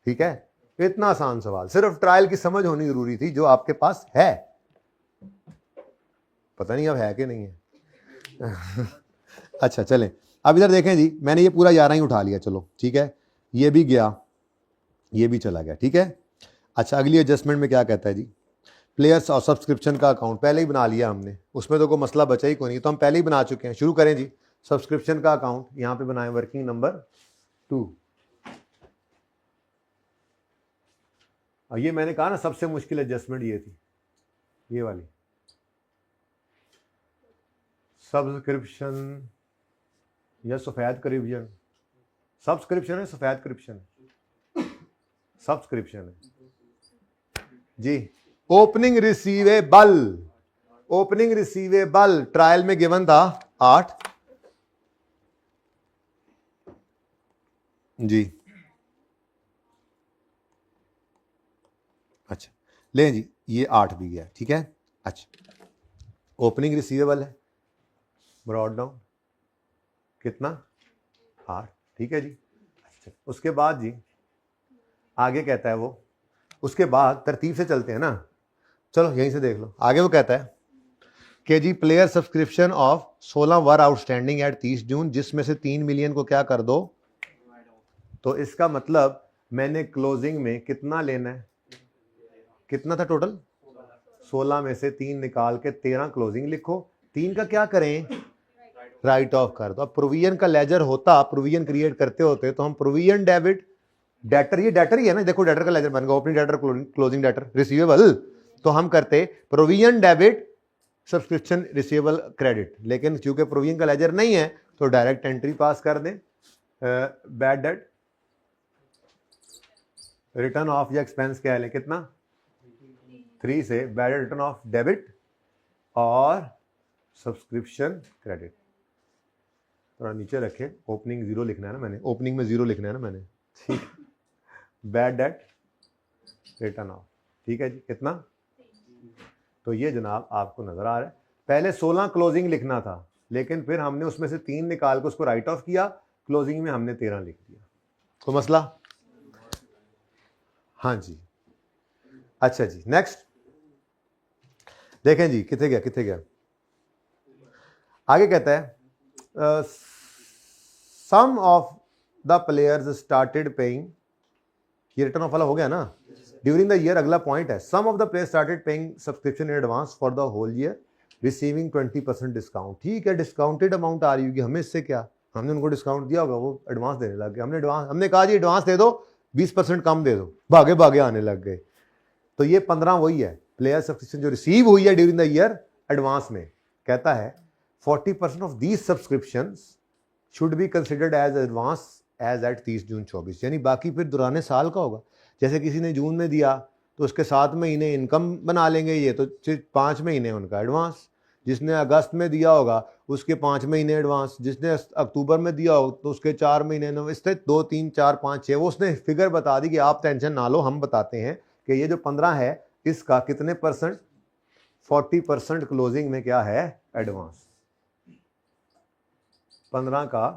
ठीक है। इतना आसान सवाल, सिर्फ ट्रायल की समझ होनी जरूरी थी, जो आपके पास है, पता नहीं अब है कि नहीं है। अच्छा चलें, अब इधर देखें जी, मैंने ये पूरा 11 ही उठा लिया, चलो ठीक है, ये भी गया, ये भी चला गया, ठीक है। अच्छा अगली एडजस्टमेंट में क्या कहता है जी, प्लेयर्स और सब्सक्रिप्शन का अकाउंट पहले ही बना लिया हमने, उसमें तो कोई मसला बचा ही कोई नहीं, तो हम पहले ही बना चुके हैं। शुरू करें जी, सब्सक्रिप्शन का अकाउंट यहां पे बनाएं, वर्किंग नंबर 2, और ये मैंने कहा ना सबसे मुश्किल एडजस्टमेंट ये थी, ये वाली सब्सक्रिप्शन या सफेद क्रिप्शन, सब्सक्रिप्शन है सफेद क्रिप्शन, सब्सक्रिप्शन है जी। Opening receivable, opening receivable trial में गिवन था 8 जी। अच्छा ले जी, ये 8 भी गया, ठीक है। अच्छा ओपनिंग रिसीवेबल है, ब्रॉड डाउन कितना 8, ठीक है जी। अच्छा उसके बाद जी आगे कहता है वो, उसके बाद तरतीब से चलते हैं ना, चलो यहीं से देख लो। आगे वो कहता है कि जी player subscription of 16 were outstanding at 30 June, जिसमें से 3 मिलियन को क्या कर दो। तो इसका मतलब मैंने क्लोजिंग में कितना लेना है, कितना था टोटल 16 में से 3 निकाल के 13 क्लोजिंग लिखो। 3 का क्या करें, राइट ऑफ कर दो। अब प्रोविजन का लेजर होता, प्रोविजन क्रिएट करते होते तो हम प्रोविजन डेबिट डेटर, ये डेटर ही है ना, देखो डेटर का लेजर बन गया, opening debtor closing debtor receivable, तो हम करते provision debit subscription receivable credit. लेकिन चूंकि प्रोविजन का लेजर नहीं है तो डायरेक्ट एंट्री पास कर दें, बैड डेट रिटर्न ऑफ या एक्सपेंस क्या है, कितना 3 से bad debt return of debit और सब्सक्रिप्शन क्रेडिट। थोड़ा नीचे रखे, ओपनिंग 0 लिखना है ना मैंने, ओपनिंग में 0 लिखना है ना मैंने, ठीक। बैड डेट रिटर्न ऑफ, ठीक है जी, कितना। तो ये जनाब आपको नजर आ रहा है, पहले 16 क्लोजिंग लिखना था लेकिन फिर हमने उसमें से 3 निकाल के उसको राइट ऑफ किया, क्लोजिंग में हमने 13 लिख दिया। तो मसला, हाँ जी। अच्छा जी नेक्स्ट देखें जी, कितने गया कितने गया। आगे कहता है some of the players started paying, ये रिटर्न ऑफ वाला हो गया ना, ड्यूरिंग द ईयर। अगला पॉइंट है some of the players started paying subscription in advance for the whole year receiving 20% discount. ठीक है, डिस्काउंटेड अमाउंट आ रही होगी, हमें इससे क्या, हमने उनको डिस्काउंट दिया होगा, वो एडवांस देने लग गए। हमने कहा जी एडवांस दे दो, 20% कम दे दो, भागे भागे आने लग गए। तो ये 15 वही है, प्लेयर सब्सक्रिप्शन जो रिसीव हुई है ड्यूरिंग द ईयर एडवांस में। कहता है 40% of these subscriptions should be considered as advance as at 30 June 24, यानी बाकी फिर दौरान साल का होगा। जैसे किसी ने जून में दिया तो उसके 7 महीने इनकम बना लेंगे, ये तो सिर्फ 5 महीने उनका एडवांस। जिसने अगस्त में दिया होगा उसके 5 महीने एडवांस, जिसने अक्टूबर में दिया हो तो उसके 4 महीने, इस तरह 2 3 4 5 6, वो उसने फिगर बता दी कि आप टेंशन ना लो, हम बताते हैं कि ये जो 15 है इसका कितने परसेंट, 40% क्लोजिंग में क्या है एडवांस। 15 का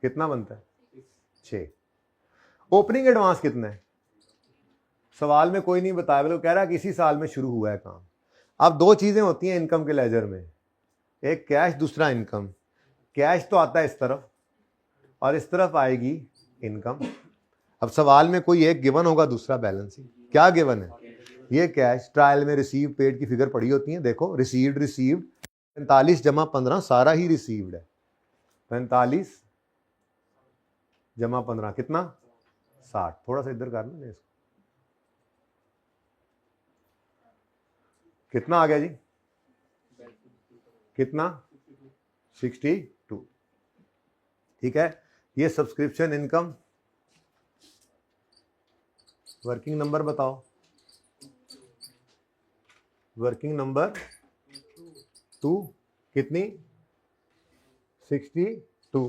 कितना बनता है 6। ओपनिंग एडवांस कितना है सवाल में कोई नहीं बताया, वो कह रहा है कि इसी साल में शुरू हुआ है काम। अब 2 चीजें होती हैं इनकम के लेजर में, एक कैश दूसरा इनकम। कैश तो आता है इस तरफ और इस तरफ आएगी इनकम। अब सवाल में कोई एक गिवन होगा दूसरा बैलेंसिंग। क्या गिवन है, ये कैश ट्रायल में रिसीव पेड की फिगर पड़ी होती है, देखो रिसीव्ड 45 जमा 15 सारा ही रिसीव्ड है, 45 जमा 15 कितना 60। थोड़ा सा इधर करना इसको, कितना आ गया जी, कितना 62। ठीक है, ये सब्सक्रिप्शन इनकम। वर्किंग नंबर बताओ, वर्किंग नंबर 2 कितनी 62।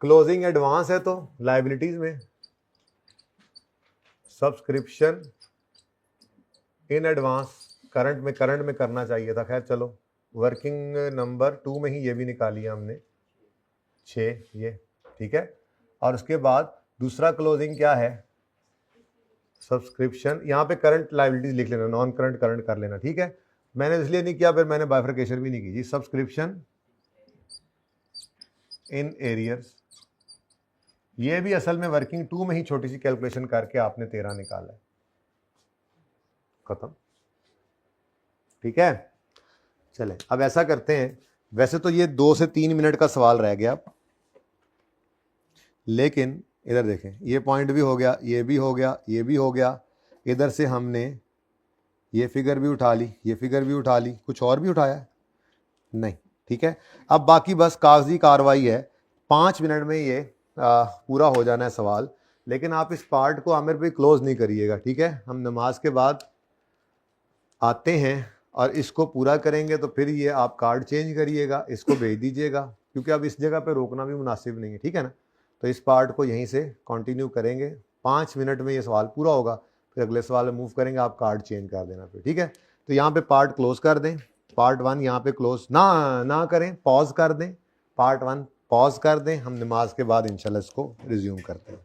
क्लोजिंग एडवांस है तो लायबिलिटीज में सब्सक्रिप्शन इन एडवांस, करंट में करना चाहिए था, खैर चलो। वर्किंग नंबर 2 में ही ये भी निकालिए हमने 6 ये, ठीक है। और उसके बाद दूसरा क्लोजिंग क्या है सब्सक्रिप्शन, यहाँ पे करंट लायबिलिटीज लिख लेना, नॉन करंट करंट कर लेना, ठीक है। मैंने इसलिए नहीं किया, फिर मैंने बाइफर्केशन भी नहीं की जी। सब्सक्रिप्शन इन एरियर्स, ये भी असल में वर्किंग 2 में ही छोटी सी कैलकुलेशन करके आपने 13 निकाला है, खत्म, ठीक है। चले अब ऐसा करते हैं, वैसे तो ये 2 से 3 मिनट का सवाल रह गया, लेकिन इधर देखें, ये पॉइंट भी हो गया, ये भी हो गया, ये भी हो गया, इधर से हमने ये फिगर भी उठा ली, ये फिगर भी उठा ली, कुछ और भी उठाया नहीं, ठीक है। अब बाकी बस कागजी कार्रवाई है, 5 मिनट में ये पूरा हो जाना है सवाल। लेकिन आप इस पार्ट को आमिर भाई क्लोज नहीं करिएगा, ठीक है। हम नमाज के बाद आते हैं और इसको पूरा करेंगे, तो फिर ये आप कार्ड चेंज करिएगा, इसको भेज दीजिएगा, क्योंकि अब इस जगह पे रोकना भी मुनासिब नहीं है, ठीक है ना। तो इस पार्ट को यहीं से कंटिन्यू करेंगे, 5 मिनट में ये सवाल पूरा होगा, फिर अगले सवाल में मूव करेंगे, आप कार्ड चेंज कर देना फिर, ठीक है। तो यहाँ पे पार्ट क्लोज कर दें, पार्ट 1 यहाँ पे क्लोज ना करें, पॉज कर दें, पार्ट 1 पॉज कर दें, हम नमाज के बाद इंशाल्लाह इसको रिज्यूम करते हैं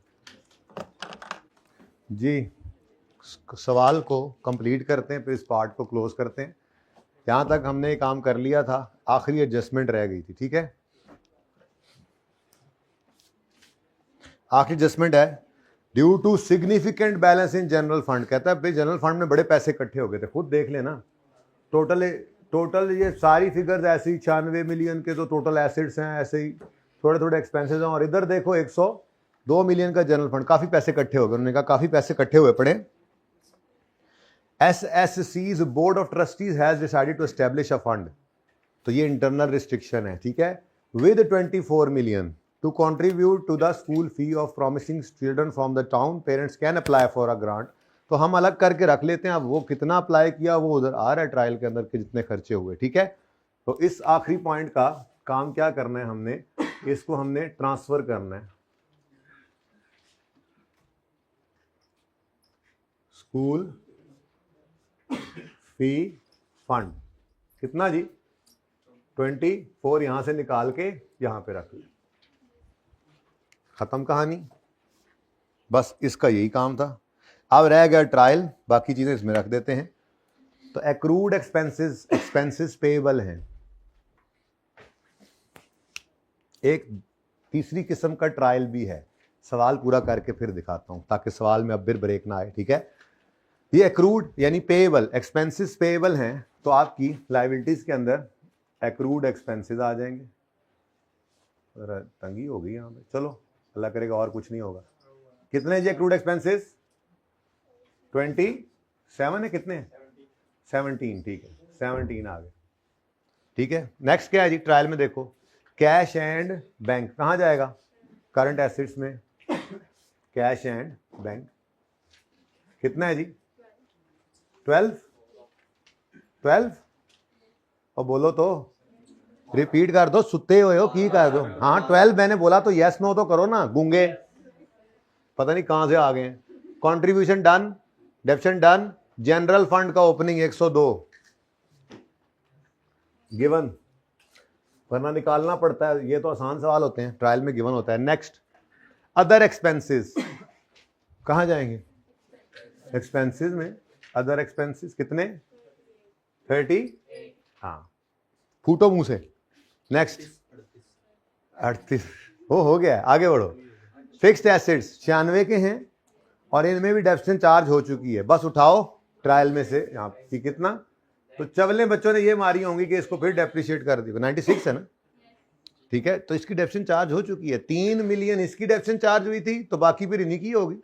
जी। सवाल को कंप्लीट करते हैं, फिर इस पार्ट को क्लोज करते हैं। यहाँ तक हमने काम कर लिया था, आखिरी एडजस्टमेंट रह गई थी, ठीक है। आखिरी एडजस्टमेंट है, due to significant balance in general fund. कहता है भाई जनरल फंड में बड़े पैसे इकट्ठे हो गए थे, खुद देख लेना। टोटल ये सारी फिगर्स ऐसी 96 मिलियन के तो टोटल एसेट्स हैं, ऐसे ही थोड़े थोड़े एक्सपेंसेस हैं, और इधर देखो 102 मिलियन का जनरल फंड, काफ़ी पैसे इकट्ठे हो गए। उन्होंने कहा काफ़ी पैसे इकट्ठे हुए पड़े। SSC's board of trustees has decided to establish a fund, तो ये इंटरनल रिस्ट्रिक्शन है, ठीक है, with 24 million to contribute to the school fee of promising children from the town, parents can apply for a grant. तो हम अलग करके रख लेते हैं, अब वो कितना अप्लाई किया वो उधर आ रहा है ट्रायल के अंदर के जितने खर्चे हुए, ठीक है। तो इस आखिरी पॉइंट का काम क्या करना है, हमने इसको हमने ट्रांसफर करना है स्कूल फी फंड। कितना जी? 24 यहां से निकाल के यहां पे रख ले, खत्म कहानी। बस इसका यही काम था। अब रह गया ट्रायल, बाकी चीजें इसमें रख देते हैं। तो एक्रूड एक्सपेंसेस पेएबल हैं। एक तीसरी किस्म का ट्रायल भी है, सवाल पूरा करके फिर दिखाता हूं ताकि सवाल में अब फिर ब्रेक ना आए, ठीक है। ये एक्रूड यानी पेएबल, एक्सपेंसेस पेएबल हैं, तो आपकी लायबिलिटीज के अंदर एक्रूड एक्सपेंसेस आ जाएंगे। तंगी हो गई यहाँ पे, चलो अल्लाह करेगा और कुछ नहीं होगा। कितने जी एक्रूड एक्सपेंसेस? 27 है, कितने? 17, ठीक है, 17 आ गए, ठीक है। नेक्स्ट क्या है जी ट्रायल में? देखो कैश एंड बैंक कहाँ जाएगा? करंट एसेट्स में कैश एंड बैंक कितना है जी? 12 और बोलो तो, रिपीट कर दो, सुते हुए हो की कर दो। हाँ 12 मैंने बोला तो यस नो तो करो ना, गूंगे पता नहीं कहां से आ गए। Contribution done, डेप्शन done, general fund का ओपनिंग 102 गिवन, वरना निकालना पड़ता है। ये तो आसान सवाल होते हैं, ट्रायल में गिवन होता है। नेक्स्ट अदर एक्सपेंसेस कहां जाएंगे? एक्सपेंसेस में अदर एक्सपेंसेस कितने? 30, हाँ फूटो मुंह से। नेक्स्ट 38 हो गया, आगे बढ़ो। फिक्स्ड एसेट्स 96 के हैं और इनमें भी डेप्शन चार्ज हो चुकी है, बस उठाओ ट्रायल में से यहाँ की कितना। तो चवले बच्चों ने ये मारी होंगी कि इसको फिर डेप्रिशिएट कर दिया, 96 है ना, ठीक है। तो इसकी डेप्शन चार्ज हो चुकी है, 3 मिलियन इसकी डेप्शन चार्ज हुई थी, तो बाकी फिर इन्हीं की होगी।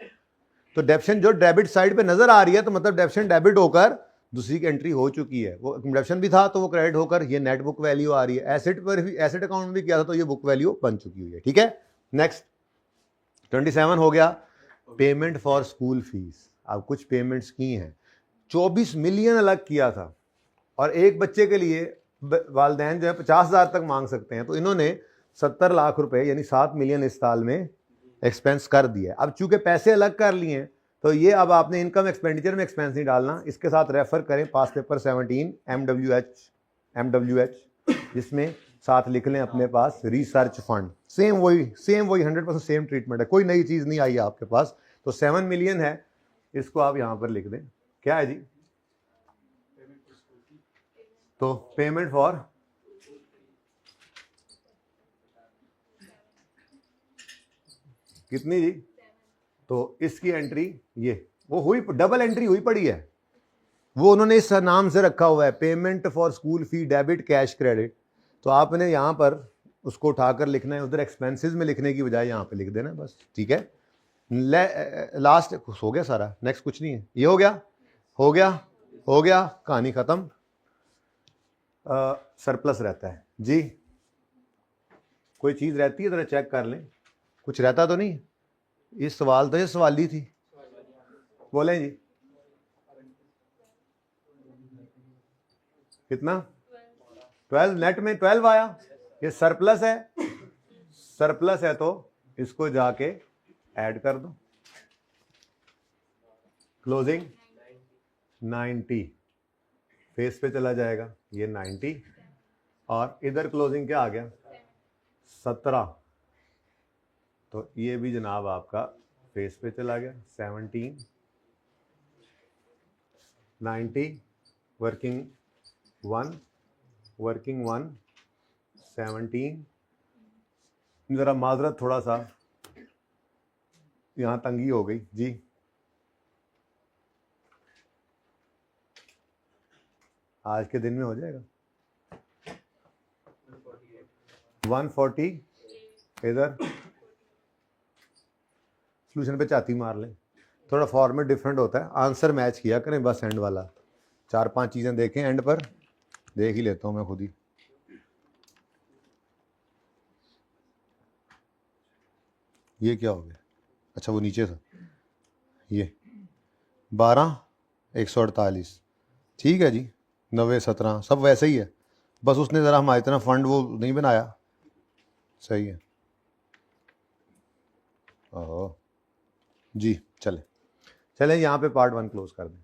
तो डेप्शन जो डेबिट साइड पे नजर आ रही है, तो मतलब डेप्शन डेबिट होकर दूसरी की एंट्री हो चुकी है। वो डेप्शन भी था तो वो क्रेडिट होकर ये नेट बुक वैल्यू आ रही है। एसेट पर भी, एसेट अकाउंट में भी किया था तो ये बुक वैल्यू बन चुकी हुई है, ठीक है। नेक्स्ट 27 हो गया, पेमेंट फॉर स्कूल फीस। अब कुछ पेमेंट्स की हैं, 24 मिलियन अलग किया था, और एक बच्चे के लिए वालदैन जो है 50,000 तक मांग सकते हैं, तो इन्होंने 70 लाख रुपए यानी 7 मिलियन इस साल में एक्सपेंस कर दिया। अब चूंकि पैसे अलग कर लिए हैं, तो ये अब आपने इनकम एक्सपेंडिचर में एक्सपेंस नहीं डालना। इसके साथ रेफर करें पास पेपर 17 MWH, जिसमें साथ लिख लें अपने पास रिसर्च फंड। सेम वही 100% सेम ट्रीटमेंट है, कोई नई चीज नहीं आई आपके पास। तो 7 मिलियन है, इसको आप यहां पर लिख दें। क्या है जी? तो पेमेंट फॉर कितनी जी? तो इसकी एंट्री ये वो हुई, डबल एंट्री हुई पड़ी है, वो उन्होंने इस नाम से रखा हुआ है, payment for school fee debit cash credit. तो आपने यहां पर उसको उठाकर लिखना है, उधर एक्सपेंसेस में लिखने की बजाय यहां पे लिख देना बस, ठीक है। लास्ट हो गया सारा, नेक्स्ट कुछ नहीं है। ये हो गया, हो गया, हो गया, कहानी खत्म। सरप्लस रहता है जी, कोई चीज़ रहती है, जरा चेक कर लें, कुछ रहता तो नहीं। इस सवाल तो ये सवाली थी, बोलें जी कितना 12, नेट में 12 आया। ये सरप्लस है, सरप्लस है तो इसको जाके ऐड कर दो। क्लोजिंग 90 फेस पे चला जाएगा, ये 90 और इधर क्लोजिंग क्या आ गया 17, तो ये भी जनाब आपका फेस पे चला गया 17, 90 वर्किंग 1, वर्किंग 1, 17। ज़रा माजरत, थोड़ा सा यहाँ तंगी हो गई जी। आज के दिन में हो जाएगा 140, इधर सोल्यूशन पे चाती मार लें, थोड़ा फॉर्मेट डिफरेंट होता है, आंसर मैच किया करें बस। एंड वाला 4-5 चीज़ें देखें, एंड पर देख ही लेता हूँ मैं खुद ही। ये क्या हो गया, अच्छा वो नीचे था, ये 12, 148, ठीक है जी। 90, 17 सब वैसे ही है, बस उसने ज़रा हमारी इतना फंड वो नहीं बनाया, सही है। ओह जी, चले चले यहाँ पे पार्ट 1 क्लोज कर दें।